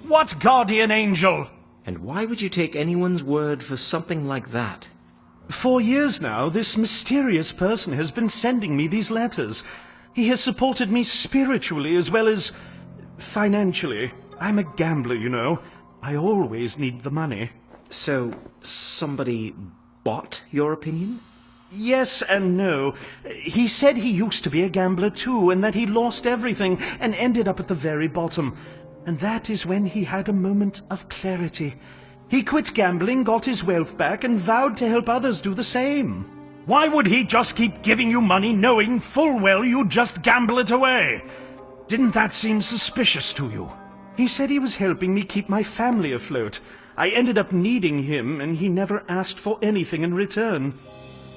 What guardian angel? And why would you take anyone's word for something like that? For years now, this mysterious person has been sending me these letters. He has supported me spiritually as well as financially. I'm a gambler, you know. I always need the money. So, somebody bought your opinion? Yes and no. He said he used to be a gambler too, and that he lost everything and ended up at the very bottom. And that is when he had a moment of clarity. He quit gambling, got his wealth back, and vowed to help others do the same. Why would he just keep giving you money knowing full well you'd just gamble it away? Didn't that seem suspicious to you? He said he was helping me keep my family afloat. I ended up needing him, and he never asked for anything in return.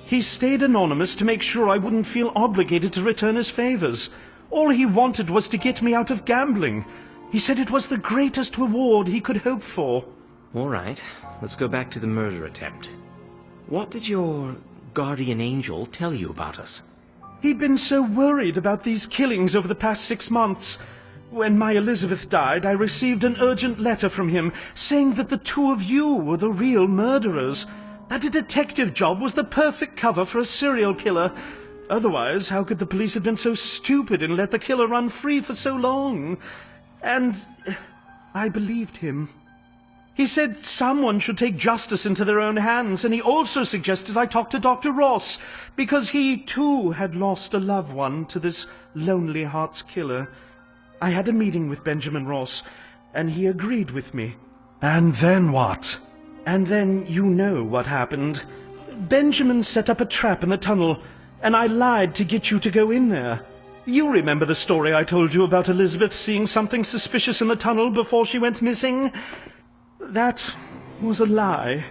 He stayed anonymous to make sure I wouldn't feel obligated to return his favors. All he wanted was to get me out of gambling. He said it was the greatest reward he could hope for. All right, let's go back to the murder attempt. What did your guardian angel tell you about us? He'd been so worried about these killings over the past 6 months. When my Elizabeth died, I received an urgent letter from him saying that the two of you were the real murderers. That a detective job was the perfect cover for a serial killer. Otherwise, how could the police have been so stupid and let the killer run free for so long? And I believed him. He said someone should take justice into their own hands, and he also suggested I talk to Dr. Ross, because he too had lost a loved one to this Lonely Hearts killer. I had a meeting with Benjamin Ross, and he agreed with me. And then what? And then you know what happened. Benjamin set up a trap in the tunnel, and I lied to get you to go in there. You remember the story I told you about Elizabeth seeing something suspicious in the tunnel before she went missing? That was a lie.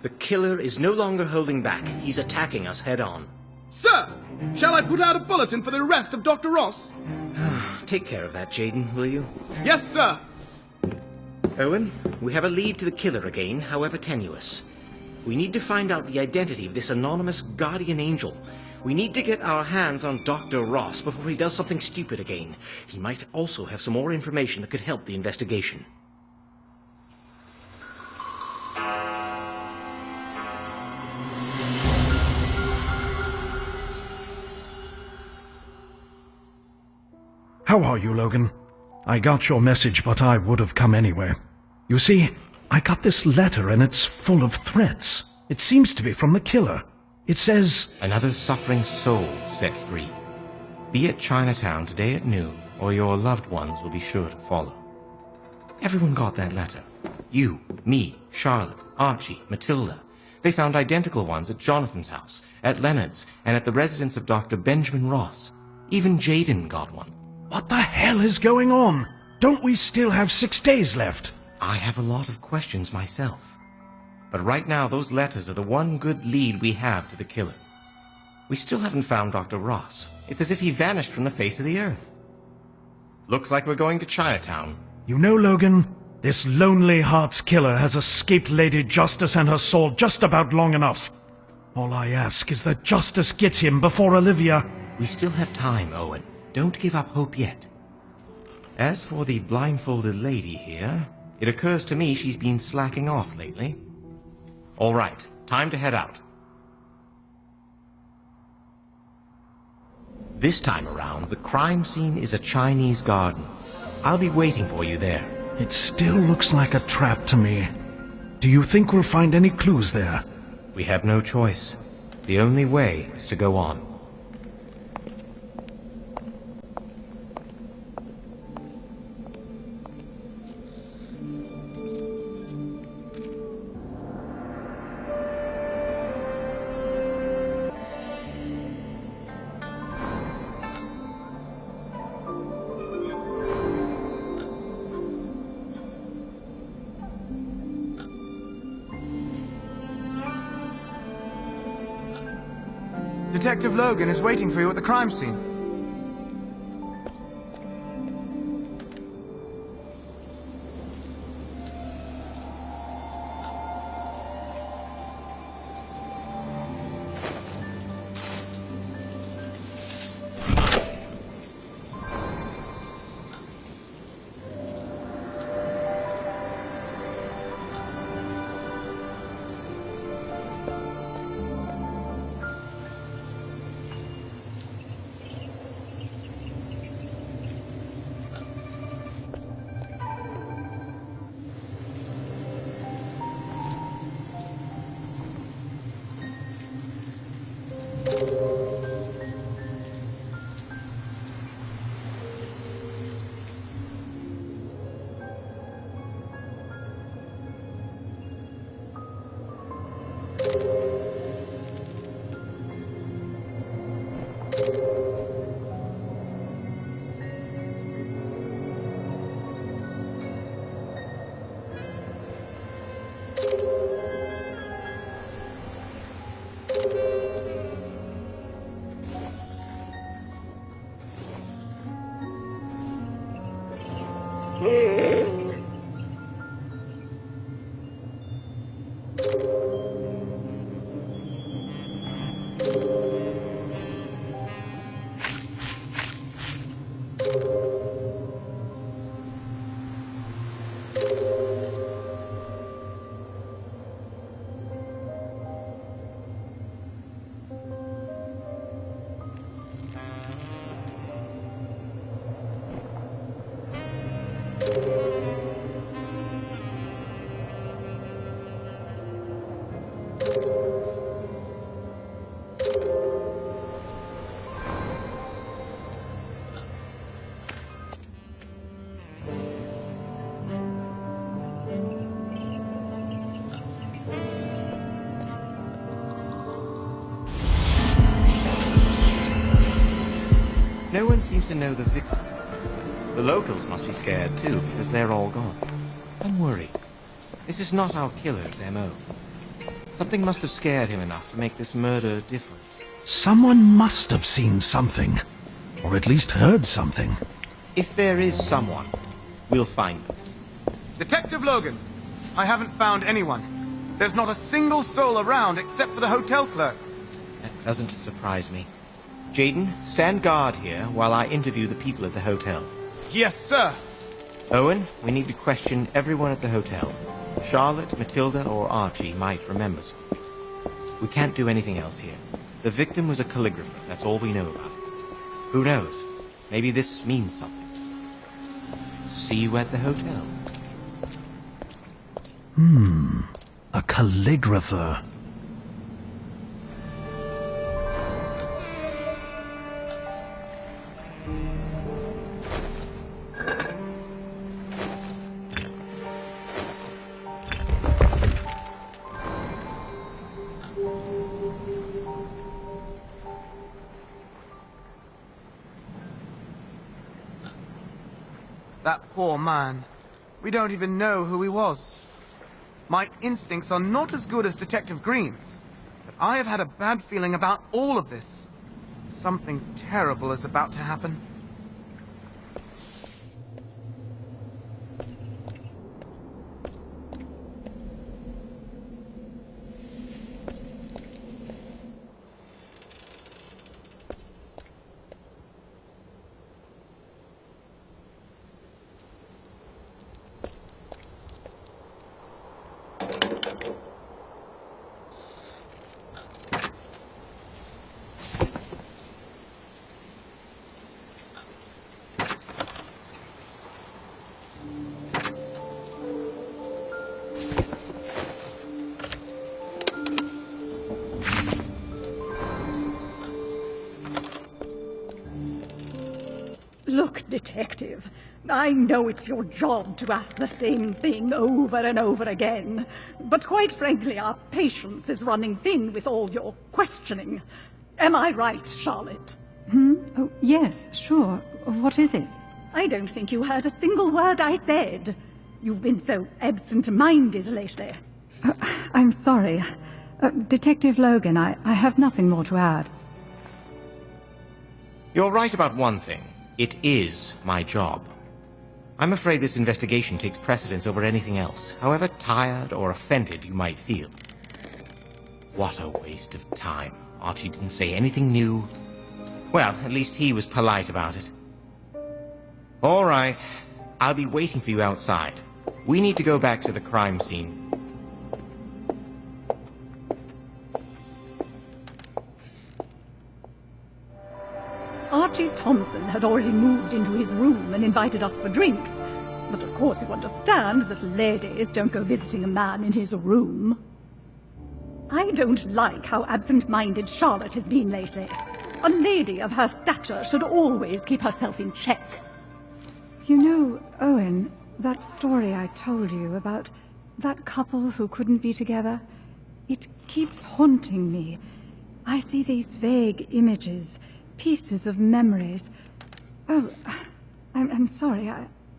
The killer is no longer holding back. He's attacking us head-on. Sir, shall I put out a bulletin for the arrest of Dr. Ross? Take care of that, Jaden, will you? Yes, sir. Owen, we have a lead to the killer again, however tenuous. We need to find out the identity of this anonymous guardian angel. We need to get our hands on Dr. Ross before he does something stupid again. He might also have some more information that could help the investigation. How are you, Logan? I got your message, but I would have come anyway. You see, I got this letter and it's full of threats. It seems to be from the killer. It says, "Another suffering soul set free. Be at Chinatown today at noon, or your loved ones will be sure to follow." Everyone got that letter. You, me, Charlotte, Archie, Matilda. They found identical ones at Jonathan's house, at Leonard's, and at the residence of Dr. Benjamin Ross. Even Jaden got one. what the hell is going on? Don't we still have 6 days left? I have a lot of questions myself. But right now, those letters are the one good lead we have to the killer. We still haven't found Dr. Ross. It's as if he vanished from the face of the earth. Looks like we're going to Chinatown. You know, Logan, this lonely heart's killer has escaped Lady Justice and her sword just about long enough. All I ask is that justice gets him before Olivia... We still have time, Owen. Don't give up hope yet. As for the blindfolded lady here, it occurs to me she's been slacking off lately. All right, time to head out. This time around, the crime scene is a Chinese garden. I'll be waiting for you there. It still looks like a trap to me. Do you think we'll find any clues there? We have no choice. The only way is to go on. Detective Logan is waiting for you at the crime scene. No one seems to know the victim. The locals must be scared too, because they're all gone. Don't worry. This is not our killer's MO. Something must have scared him enough to make this murder different. Someone must have seen something. Or at least heard something. If there is someone, we'll find them. Detective Logan, I haven't found anyone. There's not a single soul around except for the hotel clerks. That doesn't surprise me. Jaden, stand guard here while I interview the people at the hotel. Yes, sir. Owen, we need to question everyone at the hotel. Charlotte, Matilda, or Archie might remember something. We can't do anything else here. The victim was a calligrapher, that's all we know about it. Who knows? Maybe this means something. See you at the hotel. A calligrapher. That poor man. We don't even know who he was. My instincts are not as good as Detective Green's, but I have had a bad feeling about all of this. Something terrible is about to happen. Look, Detective, I know it's your job to ask the same thing over and over again, but quite frankly, our patience is running thin with all your questioning. Am I right, Charlotte? Oh, yes, sure. What is it? I don't think you heard a single word I said. You've been so absent-minded lately. I'm sorry. Detective Logan, I have nothing more to add. You're right about one thing. It is my job. I'm afraid this investigation takes precedence over anything else, however tired or offended you might feel. What a waste of time. Archie didn't say anything new. Well, at least he was polite about it. All right. I'll be waiting for you outside. We need to go back to the crime scene. Archie Thompson had already moved into his room and invited us for drinks. But of course you understand that ladies don't go visiting a man in his room. I don't like how absent-minded Charlotte has been lately. A lady of her stature should always keep herself in check. You know, Owen, that story I told you about that couple who couldn't be together, it keeps haunting me. I see these vague images, pieces of memories. Oh, I'm sorry,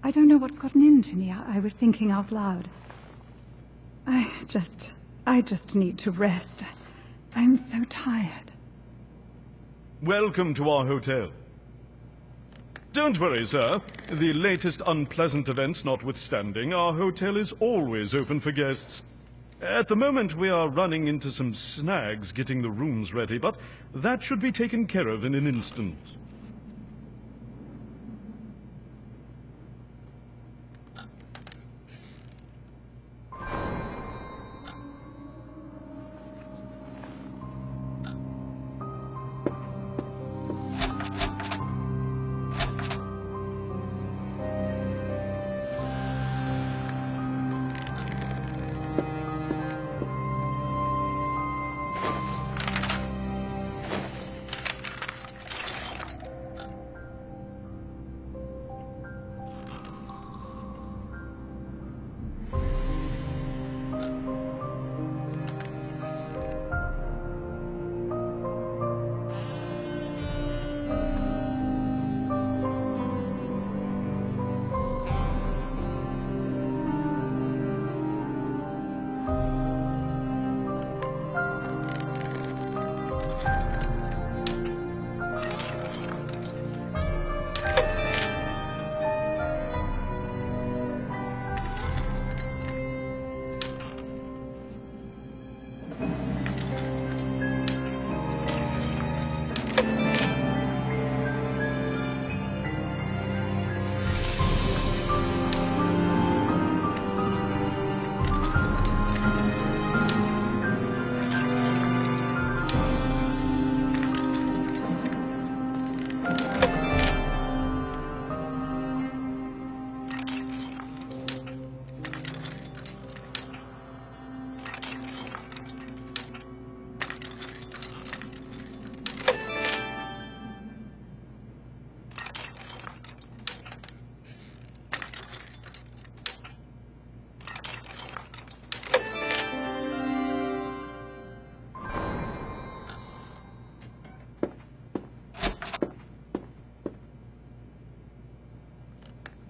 I don't know what's gotten into me. I was thinking out loud. I just need to rest. I'm so tired. Welcome to our hotel. Don't worry, sir. The latest unpleasant events notwithstanding, our hotel is always open for guests. At the moment, we are running into some snags getting the rooms ready, but that should be taken care of in an instant.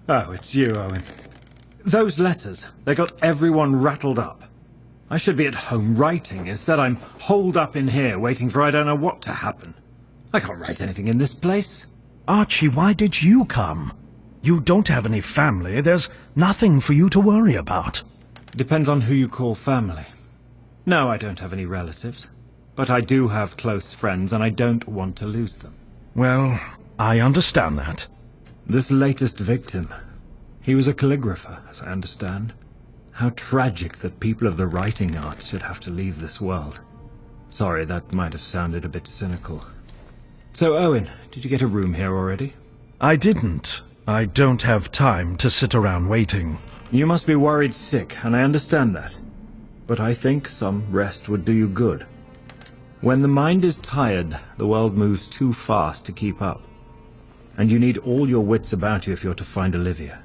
Oh, it's you, Owen. Those letters, they got everyone rattled up. I should be at home writing. Instead, I'm holed up in here waiting for I don't know what to happen. I can't write anything in this place. Archie, why did you come? You don't have any family. There's nothing for you to worry about. Depends on who you call family. No, I don't have any relatives. But I do have close friends, and I don't want to lose them. Well, I understand that. This latest victim, he was a calligrapher, as I understand. How tragic that people of the writing arts should have to leave this world. Sorry, that might have sounded a bit cynical. So, Owen, did you get a room here already? I didn't. I don't have time to sit around waiting. You must be worried sick, and I understand that. But I think some rest would do you good. When the mind is tired, the world moves too fast to keep up. And you need all your wits about you if you're to find Olivia.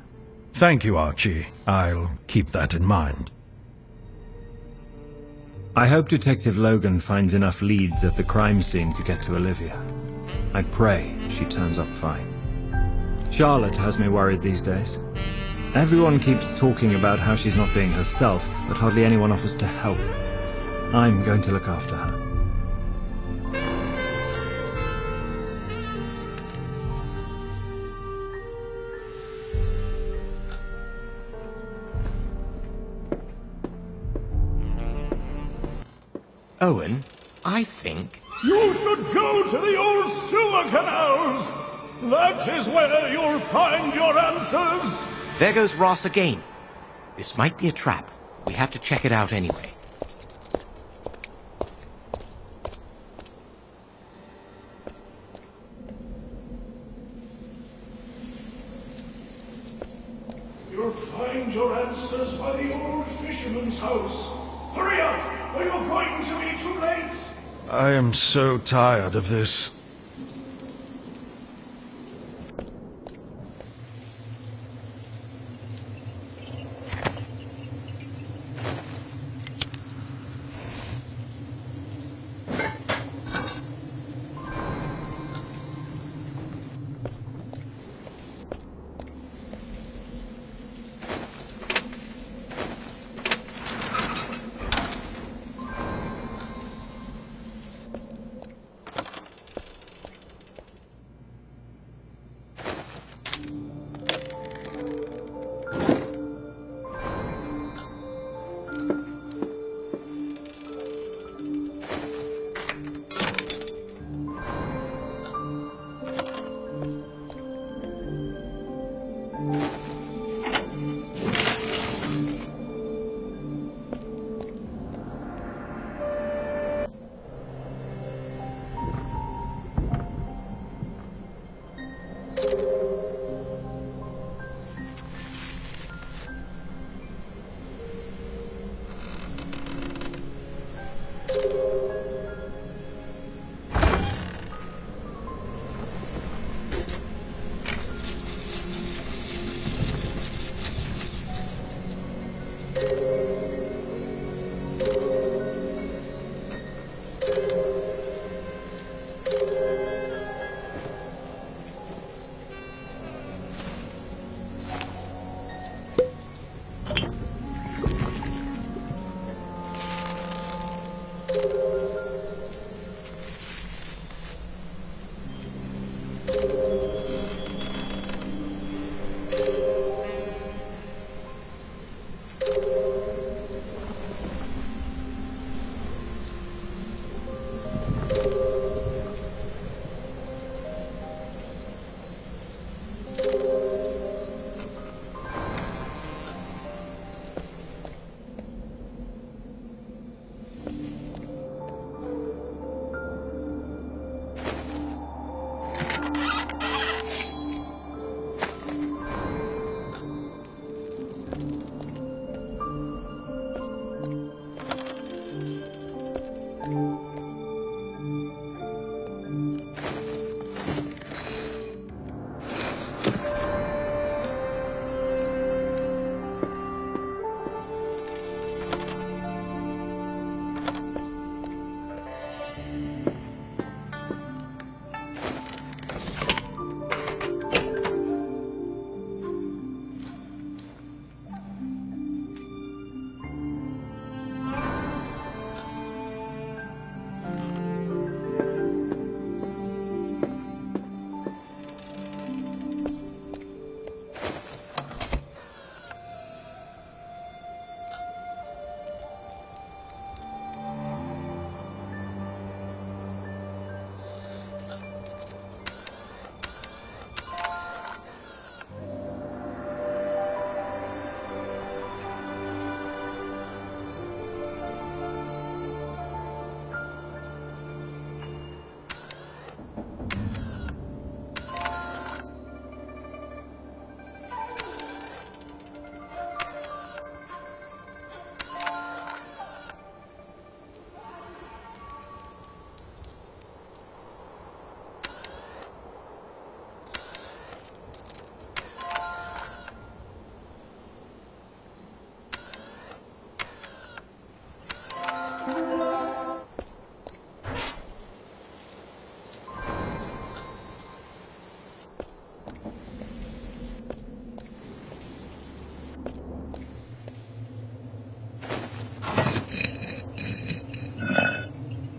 Thank you, Archie. I'll keep that in mind. I hope Detective Logan finds enough leads at the crime scene to get to Olivia. I pray she turns up fine. Charlotte has me worried these days. Everyone keeps talking about how she's not being herself, but hardly anyone offers to help. I'm going to look after her. Owen, I think... You should go to the old sewer canals! That is where you'll find your answers! There goes Ross again. This might be a trap. We have to check it out anyway. You'll find your answers by the old fisherman's house. Hurry up, or you're going to be too late! I am so tired of this.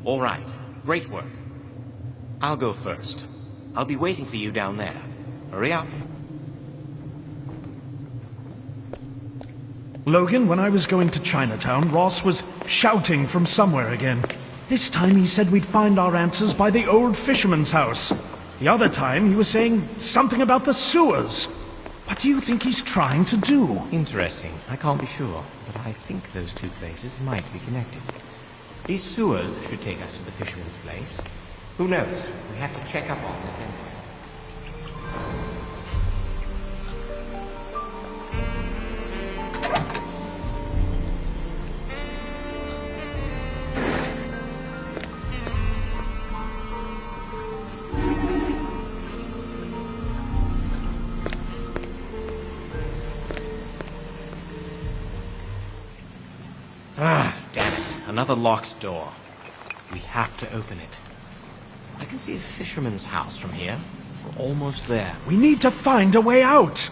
All right. Great work. I'll go first. I'll be waiting for you down there. Hurry up. Logan, when I was going to Chinatown, Ross was shouting from somewhere again. This time he said we'd find our answers by the old fisherman's house. The other time he was saying something about the sewers. What do you think he's trying to do? Interesting. I can't be sure, but I think those two places might be connected. These sewers should take us to the fisherman's place. Who knows? We have to check up on this anyway. Damn it. Another locked door. We have to open it. I can see a fisherman's house from here. We're almost there. We need to find a way out!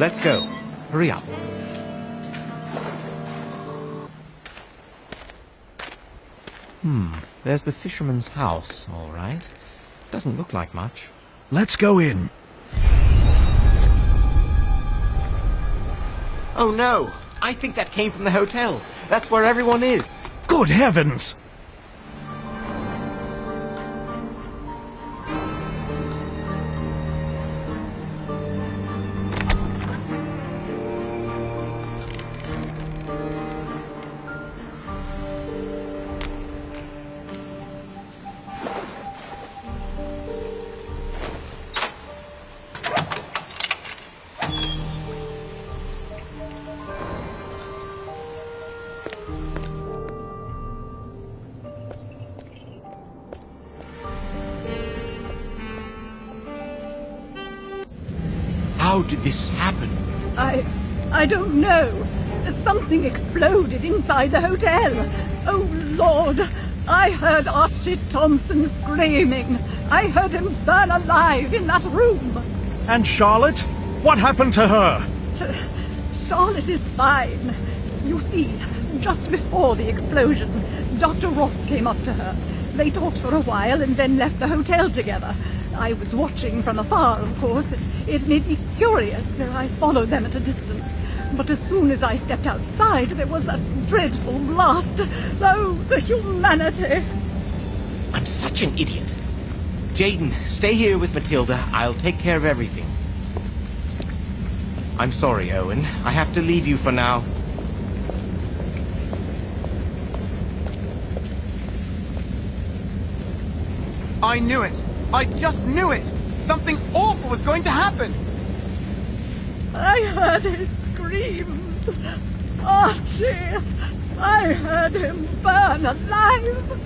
Let's go. Hurry up. There's the fisherman's house, all right. Doesn't look like much. Let's go in. Oh no! I think that came from the hotel. That's where everyone is. Good heavens! How did this happen? I don't know. Something exploded inside the hotel. Oh, Lord. I heard Archie Thompson screaming. I heard him burn alive in that room. And Charlotte? What happened to her? Charlotte is fine. You see, just before the explosion, Dr. Ross came up to her. They talked for a while and then left the hotel together. I was watching from afar, of course. It made me curious, so I followed them at a distance. But as soon as I stepped outside, there was that dreadful blast. Oh, the humanity! I'm such an idiot. Jaden, stay here with Matilda. I'll take care of everything. I'm sorry, Owen. I have to leave you for now. I knew it! I just knew it! Something awful was going to happen! I heard his screams. Archie! I heard him burn alive!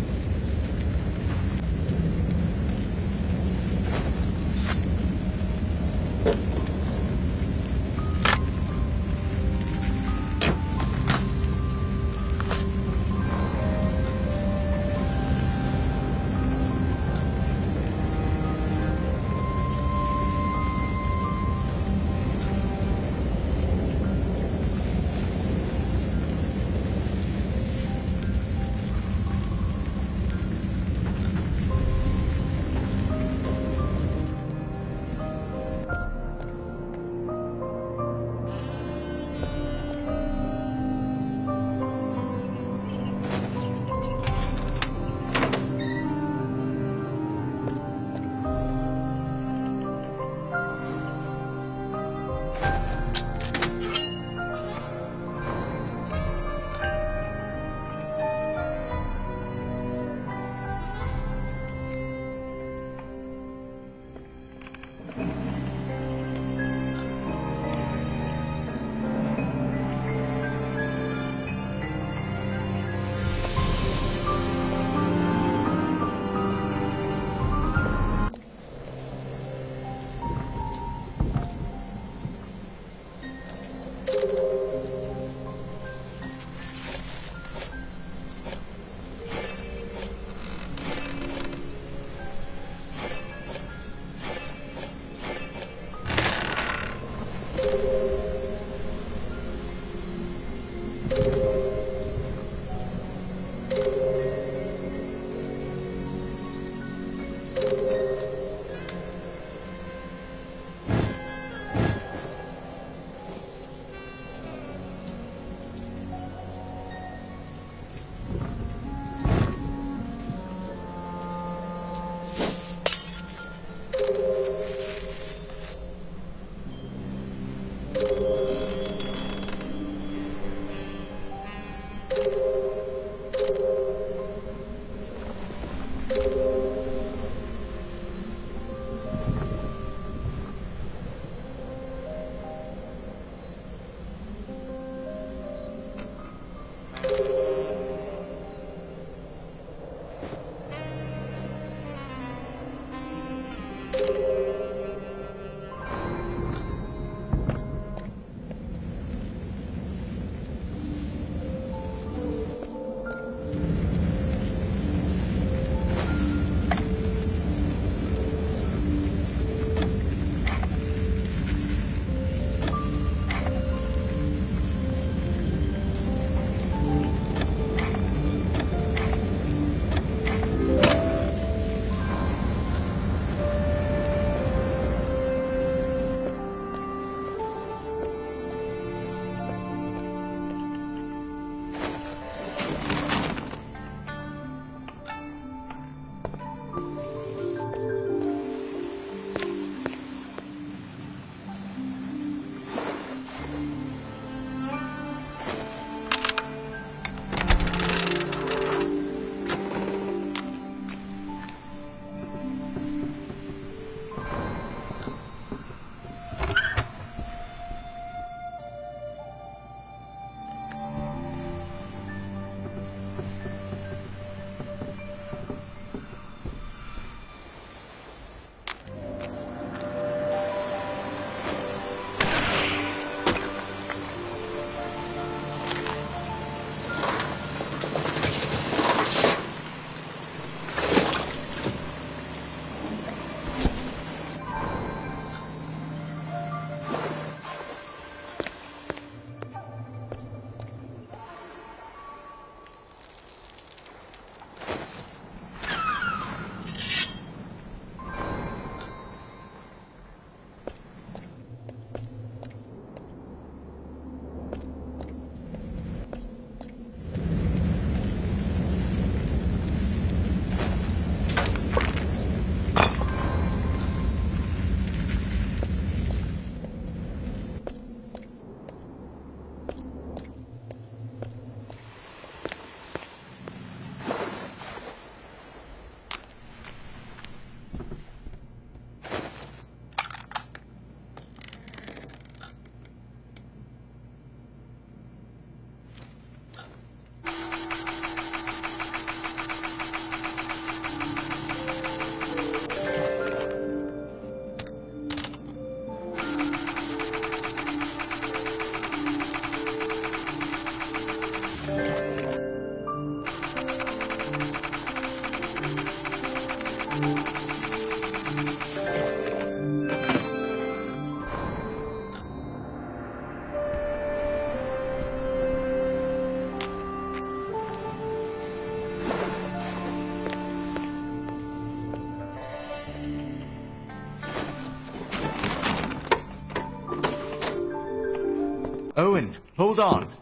Owen, hold on.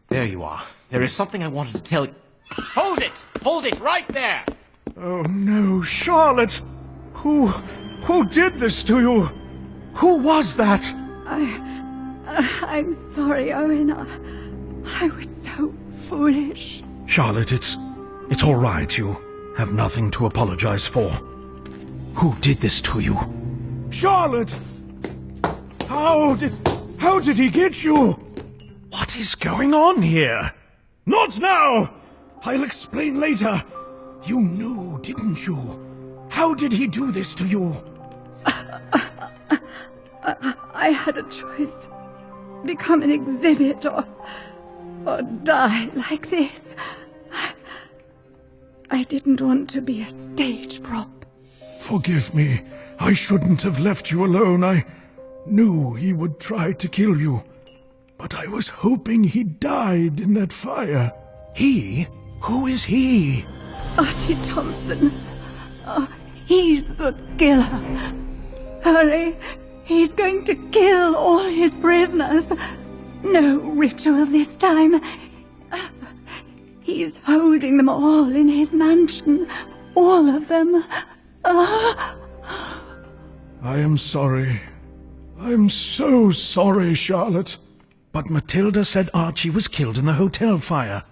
There you are. There is something I wanted to tell you. Hold it! Hold it right there! Oh no, Charlotte! Who did this to you? Who was that? I'm sorry, Owen. I was so foolish. Charlotte, it's all right. You have nothing to apologize for. Who did this to you? Charlotte! How did he get you? What is going on here? Not now! I'll explain later. You knew, didn't you? How did he do this to you? I had a choice. Become an exhibit or die like this. I didn't want to be a stage prop. Forgive me. I shouldn't have left you alone. I knew he would try to kill you. But I was hoping he died in that fire. He? Who is he? Archie Thompson. Oh, he's the killer. Hurry. He's going to kill all his prisoners. No ritual this time. He's holding them all in his mansion. All of them. I am sorry. I'm so sorry, Charlotte. But Matilda said Archie was killed in the hotel fire.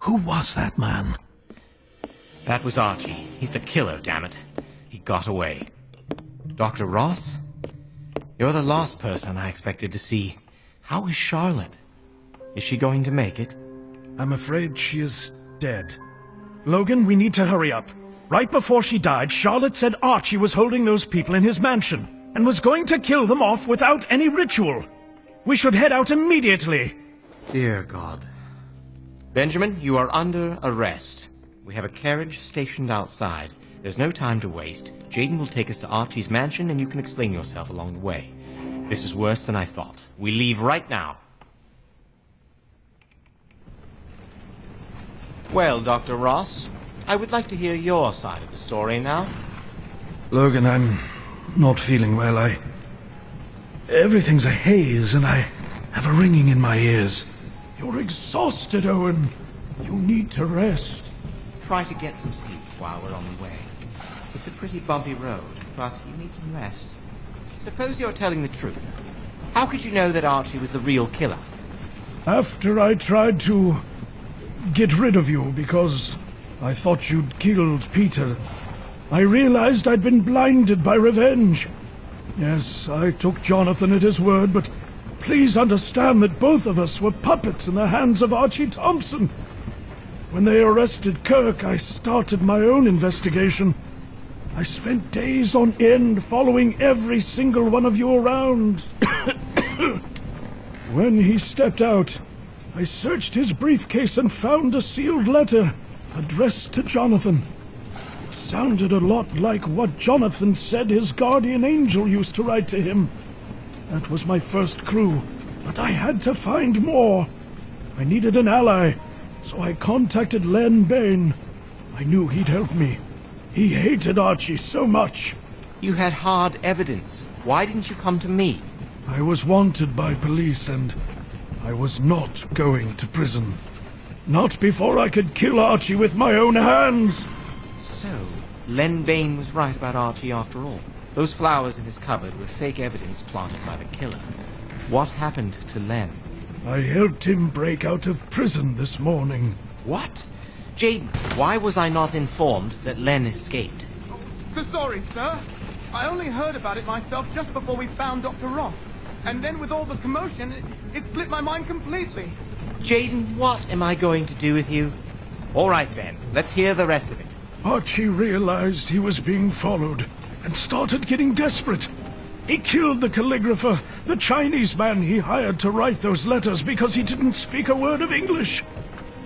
Who was that man? That was Archie. He's the killer, damn it. He got away. Dr. Ross? You're the last person I expected to see. How is Charlotte? Is she going to make it? I'm afraid she is dead. Logan, we need to hurry up. Right before she died, Charlotte said Archie was holding those people in his mansion and was going to kill them off without any ritual. We should head out immediately. Dear God. Benjamin, you are under arrest. We have a carriage stationed outside. There's no time to waste. Jaden will take us to Archie's mansion and you can explain yourself along the way. This is worse than I thought. We leave right now. Well, Dr. Ross, I would like to hear your side of the story now. Logan, I'm not feeling well. Everything's a haze and I have a ringing in my ears. You're exhausted, Owen. You need to rest. Try to get some sleep while we're on the way. It's a pretty bumpy road, but you need some rest. Suppose you're telling the truth. How could you know that Archie was the real killer? After I tried to get rid of you because I thought you'd killed Peter, I realized I'd been blinded by revenge. Yes, I took Jonathan at his word, but please understand that both of us were puppets in the hands of Archie Thompson. When they arrested Kirk, I started my own investigation. I spent days on end following every single one of you around. When he stepped out, I searched his briefcase and found a sealed letter addressed to Jonathan. It sounded a lot like what Jonathan said his guardian angel used to write to him. That was my first clue, but I had to find more. I needed an ally, so I contacted Len Bain. I knew he'd help me. He hated Archie so much. You had hard evidence. Why didn't you come to me? I was wanted by police and I was not going to prison. Not before I could kill Archie with my own hands. So, Len Bain was right about Archie after all. Those flowers in his cupboard were fake evidence planted by the killer. What happened to Len? I helped him break out of prison this morning. What? Jaden, why was I not informed that Len escaped? So sorry, sir. I only heard about it myself just before we found Dr. Ross. And then with all the commotion, it slipped my mind completely. Jaden, what am I going to do with you? All right, Ben. Let's hear the rest of it. Archie realized he was being followed and started getting desperate. He killed the calligrapher, the Chinese man he hired to write those letters because he didn't speak a word of English.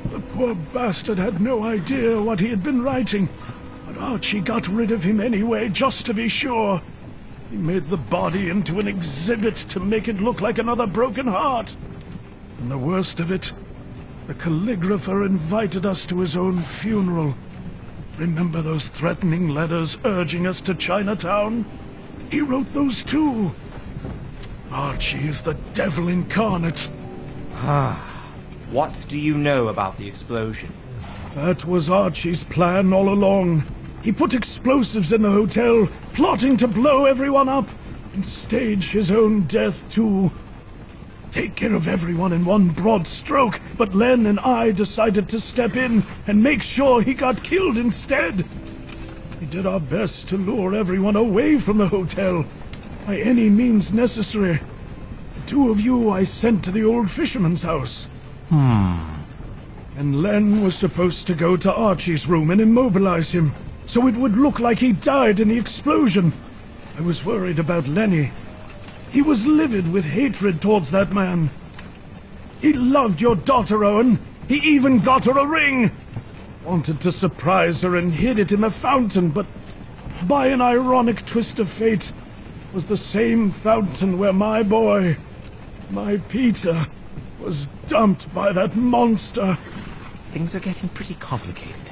The poor bastard had no idea what he had been writing. But Archie got rid of him anyway, just to be sure. He made the body into an exhibit to make it look like another broken heart. And the worst of it, the calligrapher invited us to his own funeral. Remember those threatening letters urging us to Chinatown? He wrote those too. Archie is the devil incarnate. What do you know about the explosion? That was Archie's plan all along. He put explosives in the hotel, plotting to blow everyone up, and stage his own death too. Take care of everyone in one broad stroke, but Len and I decided to step in and make sure he got killed instead. We did our best to lure everyone away from the hotel, by any means necessary. The two of you I sent to the old fisherman's house. And Len was supposed to go to Archie's room and immobilize him, so it would look like he died in the explosion. I was worried about Lenny. He was livid with hatred towards that man. He loved your daughter, Owen. He even got her a ring. Wanted to surprise her and hid it in the fountain, but by an ironic twist of fate, was the same fountain where my boy, my Peter, was dumped by that monster. Things are getting pretty complicated.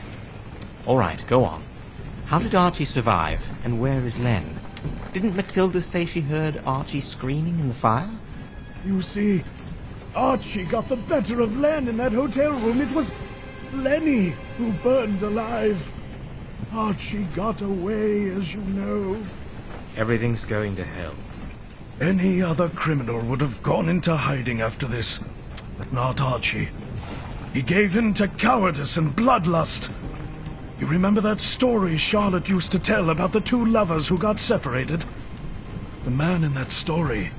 All right, go on. How did Archie survive, and where is Len? Didn't Matilda say she heard Archie screaming in the fire? You see, Archie got the better of Len in that hotel room. It was Lenny who burned alive. Archie got away, as you know. Everything's going to hell. Any other criminal would have gone into hiding after this, but not Archie. He gave in to cowardice and bloodlust. You remember that story Charlotte used to tell about the two lovers who got separated? The man in that story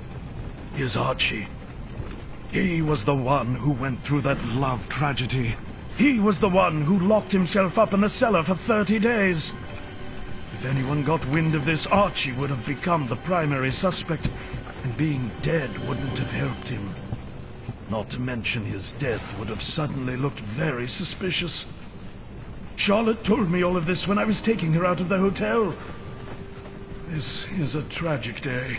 is Archie. He was the one who went through that love tragedy. He was the one who locked himself up in the cellar for 30 days. If anyone got wind of this, Archie would have become the primary suspect, and being dead wouldn't have helped him. Not to mention his death would have suddenly looked very suspicious. Charlotte told me all of this when I was taking her out of the hotel. This is a tragic day.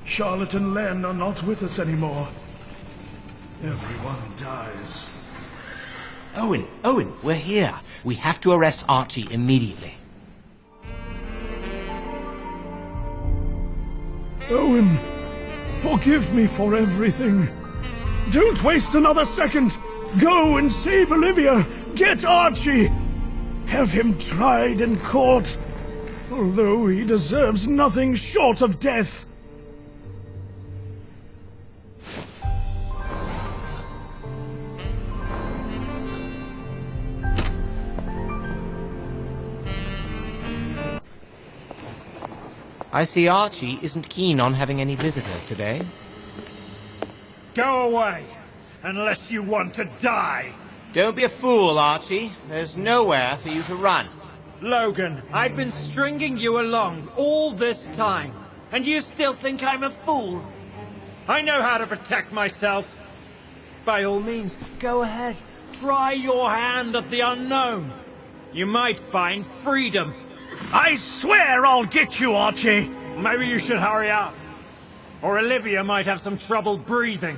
Charlotte and Len are not with us anymore. Everyone dies. Owen, we're here. We have to arrest Archie immediately. Owen, forgive me for everything. Don't waste another second. Go and save Olivia. Get Archie. Have him tried and caught, although he deserves nothing short of death. I see Archie isn't keen on having any visitors today. Go away, unless you want to die. Don't be a fool, Archie. There's nowhere for you to run. Logan, I've been stringing you along all this time, and you still think I'm a fool? I know how to protect myself. By all means, go ahead. Try your hand at the unknown. You might find freedom. I swear I'll get you, Archie! Maybe you should hurry up. Or Olivia might have some trouble breathing.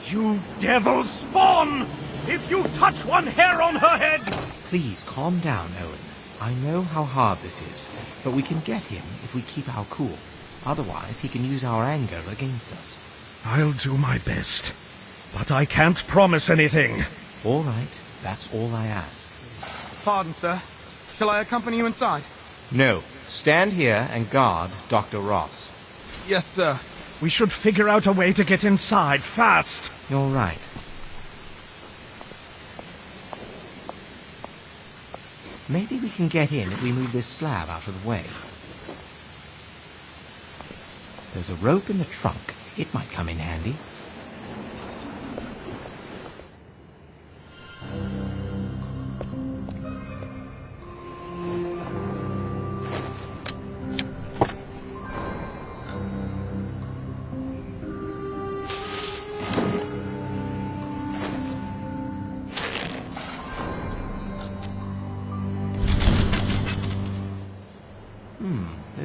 You devil spawn! If you touch one hair on her head... Please, calm down, Owen. I know how hard this is, but we can get him if we keep our cool. Otherwise, he can use our anger against us. I'll do my best, but I can't promise anything. All right, that's all I ask. Pardon, sir. Shall I accompany you inside? No, stand here and guard Dr. Ross. Yes, sir. We should figure out a way to get inside fast. You're right. Maybe we can get in if we move this slab out of the way. There's a rope in the trunk. It might come in handy.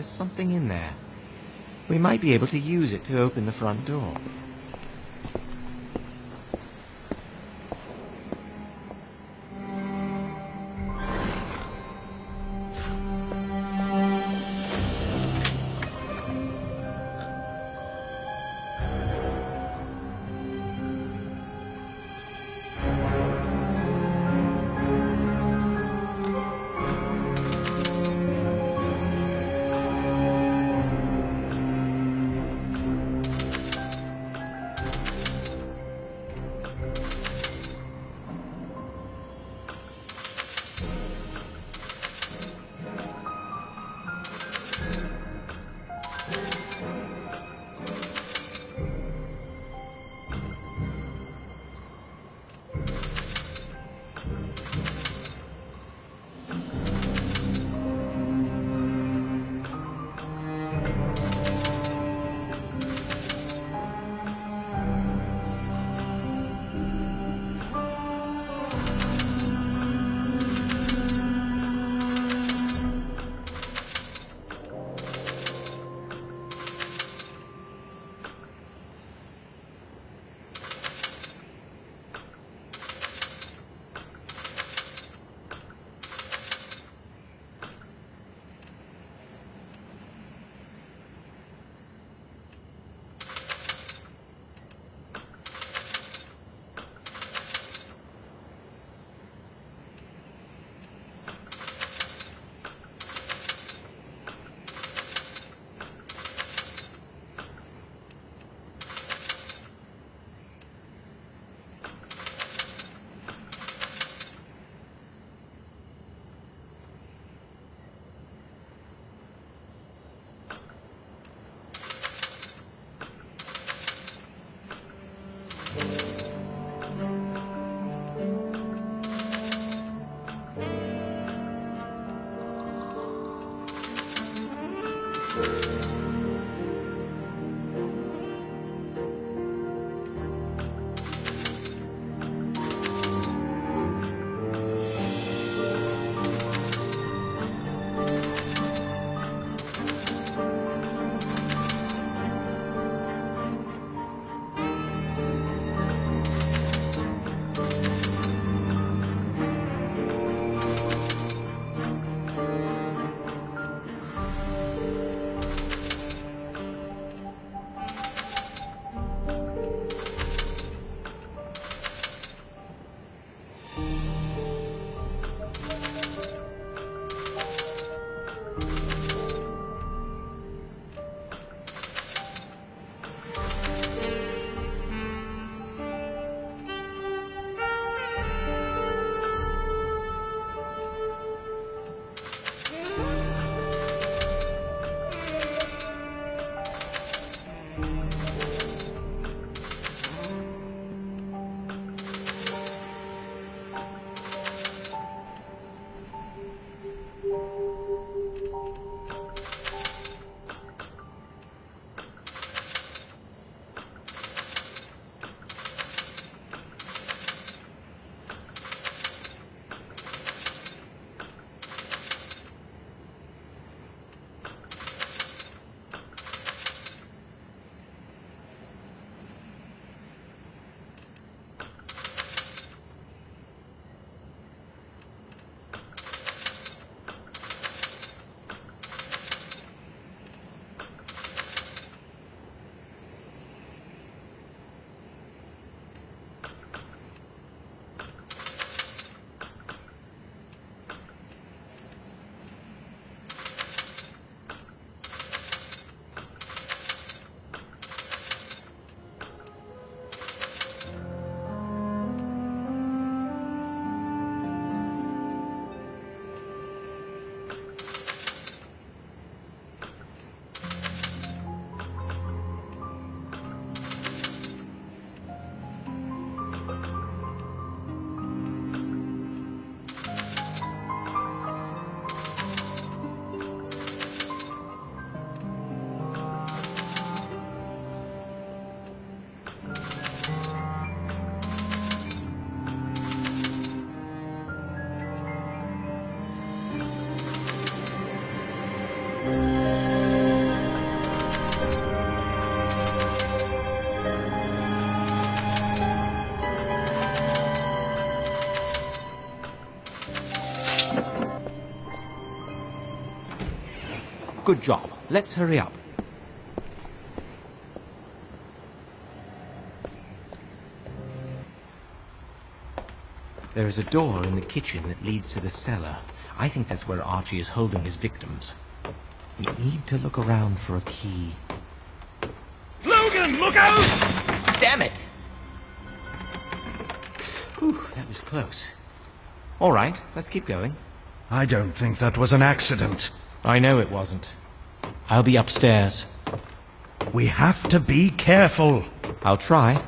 There's something in there. We might be able to use it to open the front door. Good job. Let's hurry up. There is a door in the kitchen that leads to the cellar. I think that's where Archie is holding his victims. We need to look around for a key. Logan, look out! Damn it! Whew, that was close. All right, let's keep going. I don't think that was an accident. I know it wasn't. I'll be upstairs. We have to be careful. I'll try.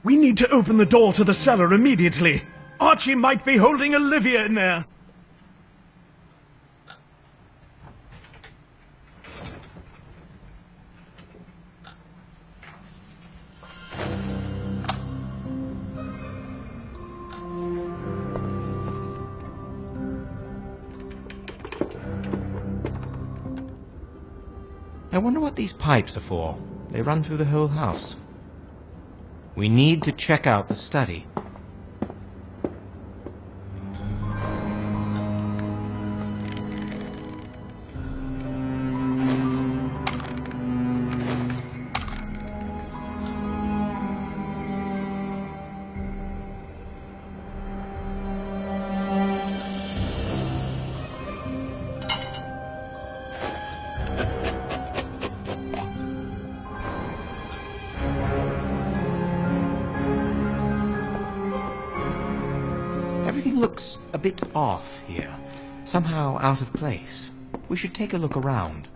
We need to open the door to the cellar immediately. Archie might be holding Olivia in there. I wonder what these pipes are for. They run through the whole house. We need to check out the study. Everything looks a bit off here. Somehow out of place. We should take a look around.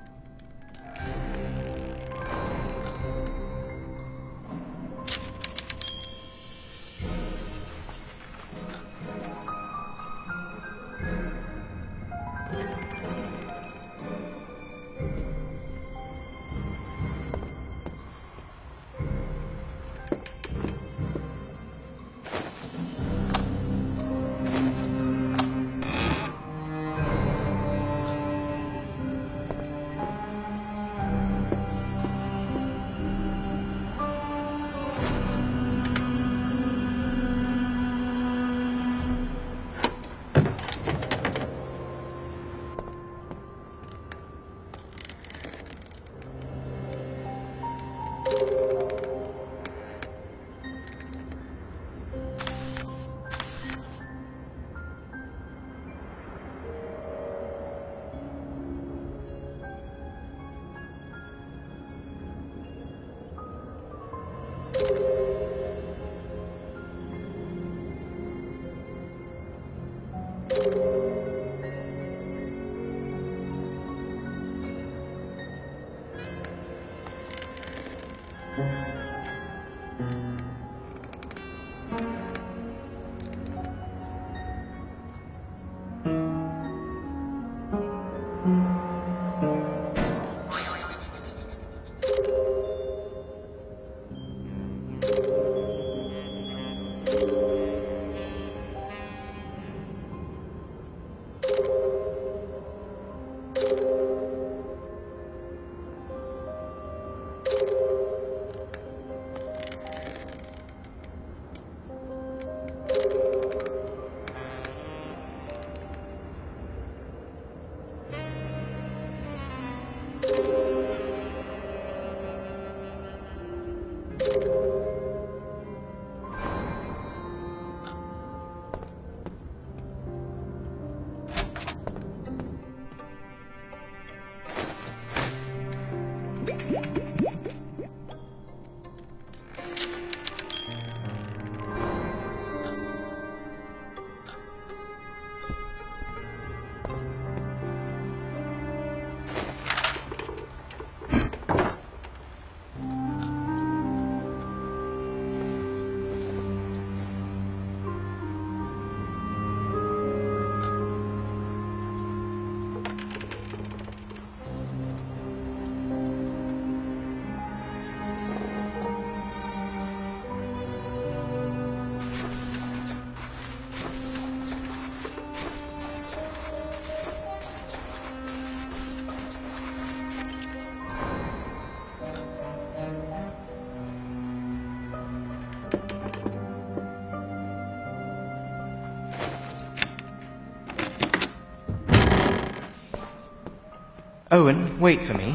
Owen, wait for me.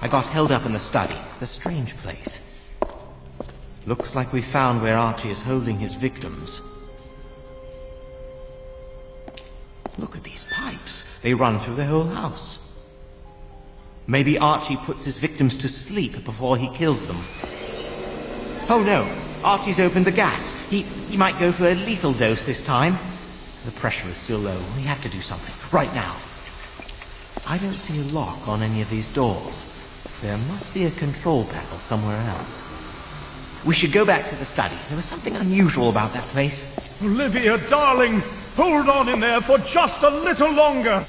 I got held up in the study. It's a strange place. Looks like we found where Archie is holding his victims. Look at these pipes. They run through the whole house. Maybe Archie puts his victims to sleep before he kills them. Oh no! Archie's opened the gas. He might go for a lethal dose this time. The pressure is still low. We have to do something. Right now. I don't see a lock on any of these doors. There must be a control panel somewhere else. We should go back to the study. There was something unusual about that place. Olivia, darling, hold on in there for just a little longer.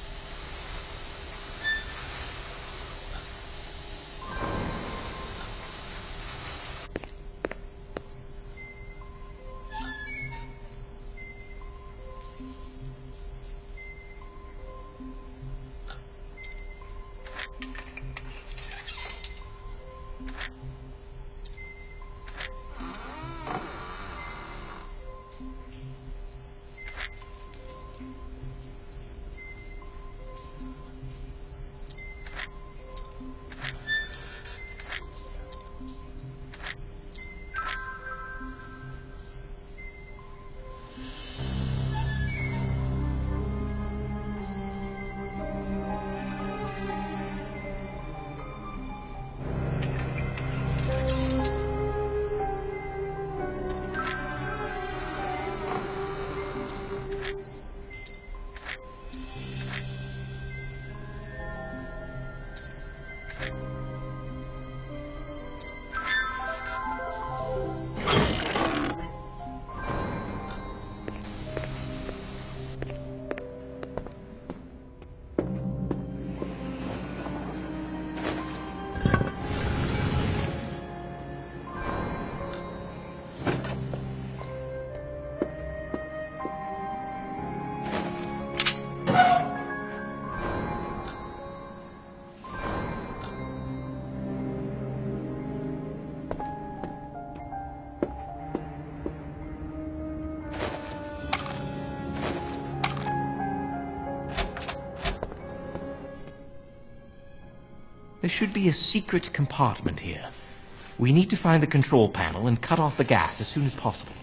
There should be a secret compartment here. We need to find the control panel and cut off the gas as soon as possible.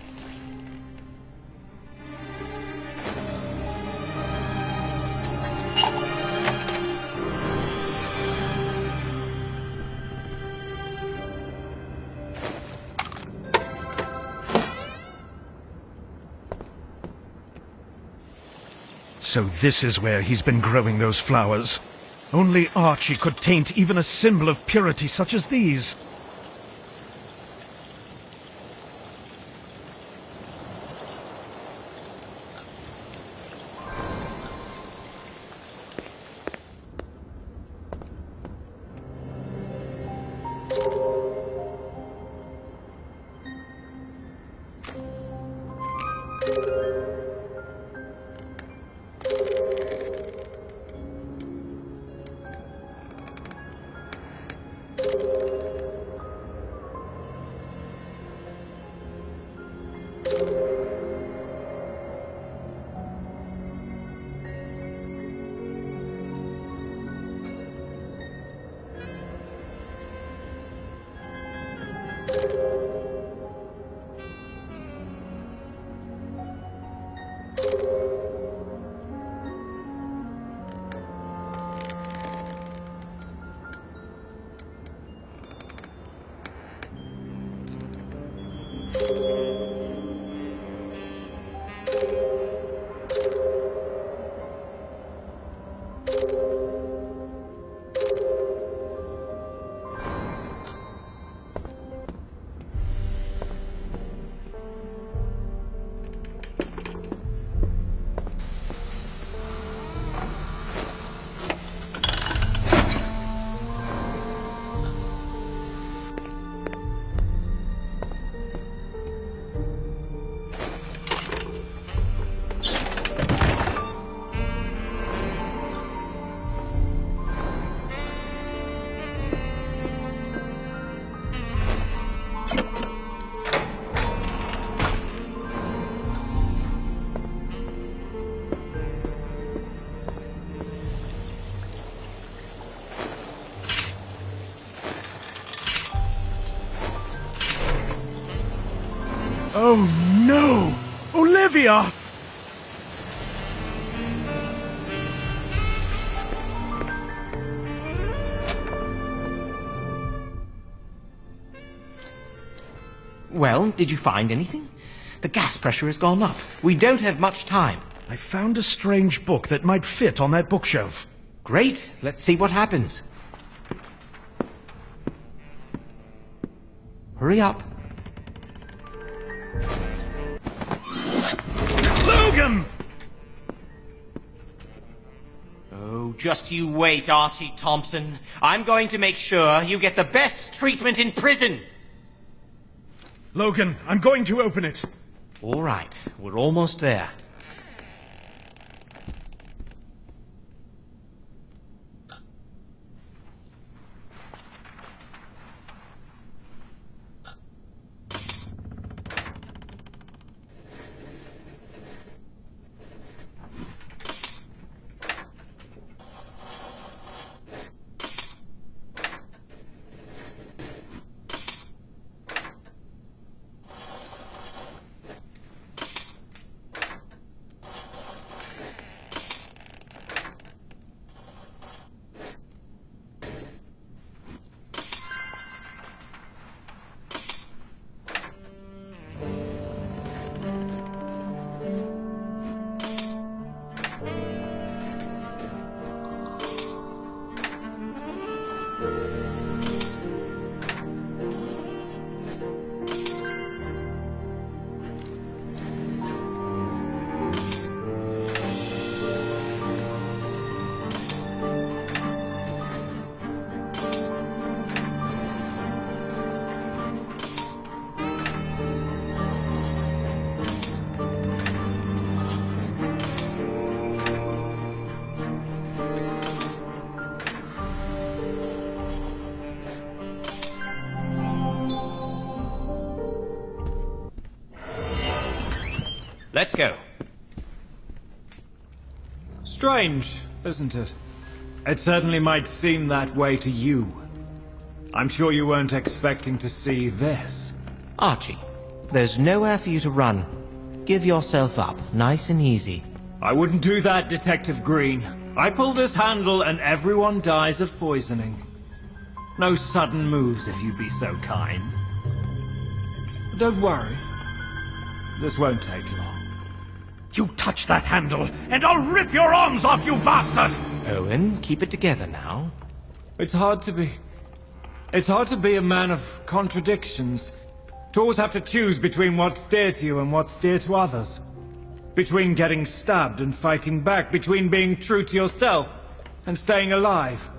So this is where he's been growing those flowers. Only Archie could taint even a symbol of purity such as these. Oh no! Olivia! Well, did you find anything? The gas pressure has gone up. We don't have much time. I found a strange book that might fit on that bookshelf. Great. Let's see what happens. Hurry up. Logan! Oh, just you wait, Archie Thompson. I'm going to make sure you get the best treatment in prison. Logan, I'm going to open it. All right, we're almost there. Let's go. Strange, isn't it? It certainly might seem that way to you. I'm sure you weren't expecting to see this. Archie, there's nowhere for you to run. Give yourself up, nice and easy. I wouldn't do that, Detective Green. I pull this handle and everyone dies of poisoning. No sudden moves if you'd be so kind. But don't worry. This won't take long. You touch that handle, and I'll rip your arms off, you bastard! Owen, keep it together now. It's hard to be a man of contradictions. To always have to choose between what's dear to you and what's dear to others. Between getting stabbed and fighting back. Between being true to yourself and staying alive.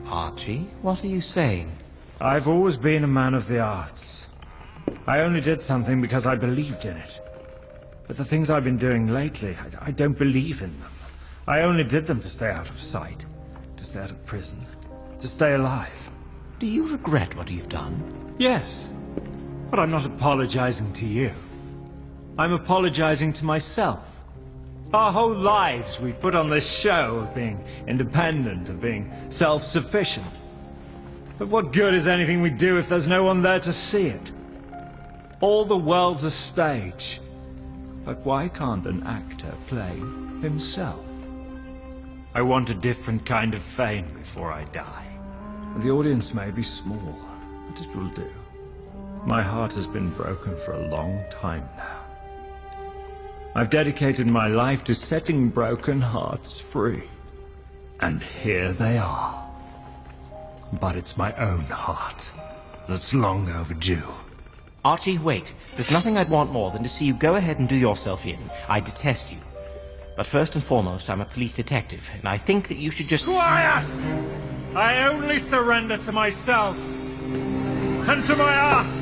Archie, what are you saying? I've always been a man of the arts. I only did something because I believed in it. But the things I've been doing lately, I don't believe in them. I only did them to stay out of sight. To stay out of prison. To stay alive. Do you regret what you've done? Yes. But I'm not apologizing to you. I'm apologizing to myself. Our whole lives we put on this show of being independent, of being self-sufficient. But what good is anything we do if there's no one there to see it? All the world's a stage. But why can't an actor play himself? I want a different kind of fame before I die. The audience may be small, but it will do. My heart has been broken for a long time now. I've dedicated my life to setting broken hearts free. And here they are. But it's my own heart that's long overdue. Archie, wait. There's nothing I'd want more than to see you go ahead and do yourself in. I detest you. But first and foremost, I'm a police detective, and I think that you should just... Quiet! I only surrender to myself. And to my art.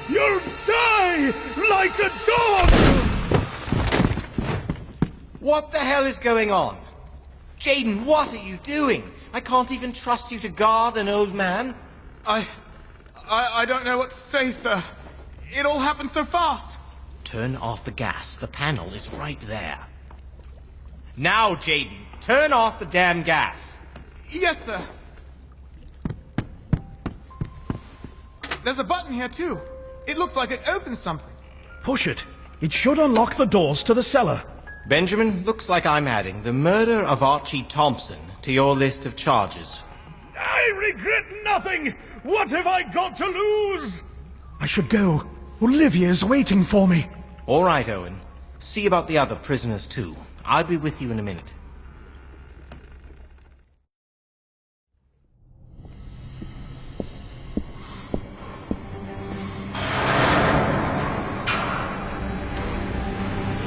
You'll die like a dog! What the hell is going on? Jaden, what are you doing? I can't even trust you to guard an old man. I don't know what to say, sir. It all happened so fast. Turn off the gas. The panel is right there. Now, Jaden, turn off the damn gas. Yes, sir. There's a button here, too. It looks like it opens something. Push it. It should unlock the doors to the cellar. Benjamin, looks like I'm adding the murder of Archie Thompson to your list of charges. I regret nothing! What have I got to lose? I should go. Olivia's waiting for me. All right, Owen. See about the other prisoners, too. I'll be with you in a minute.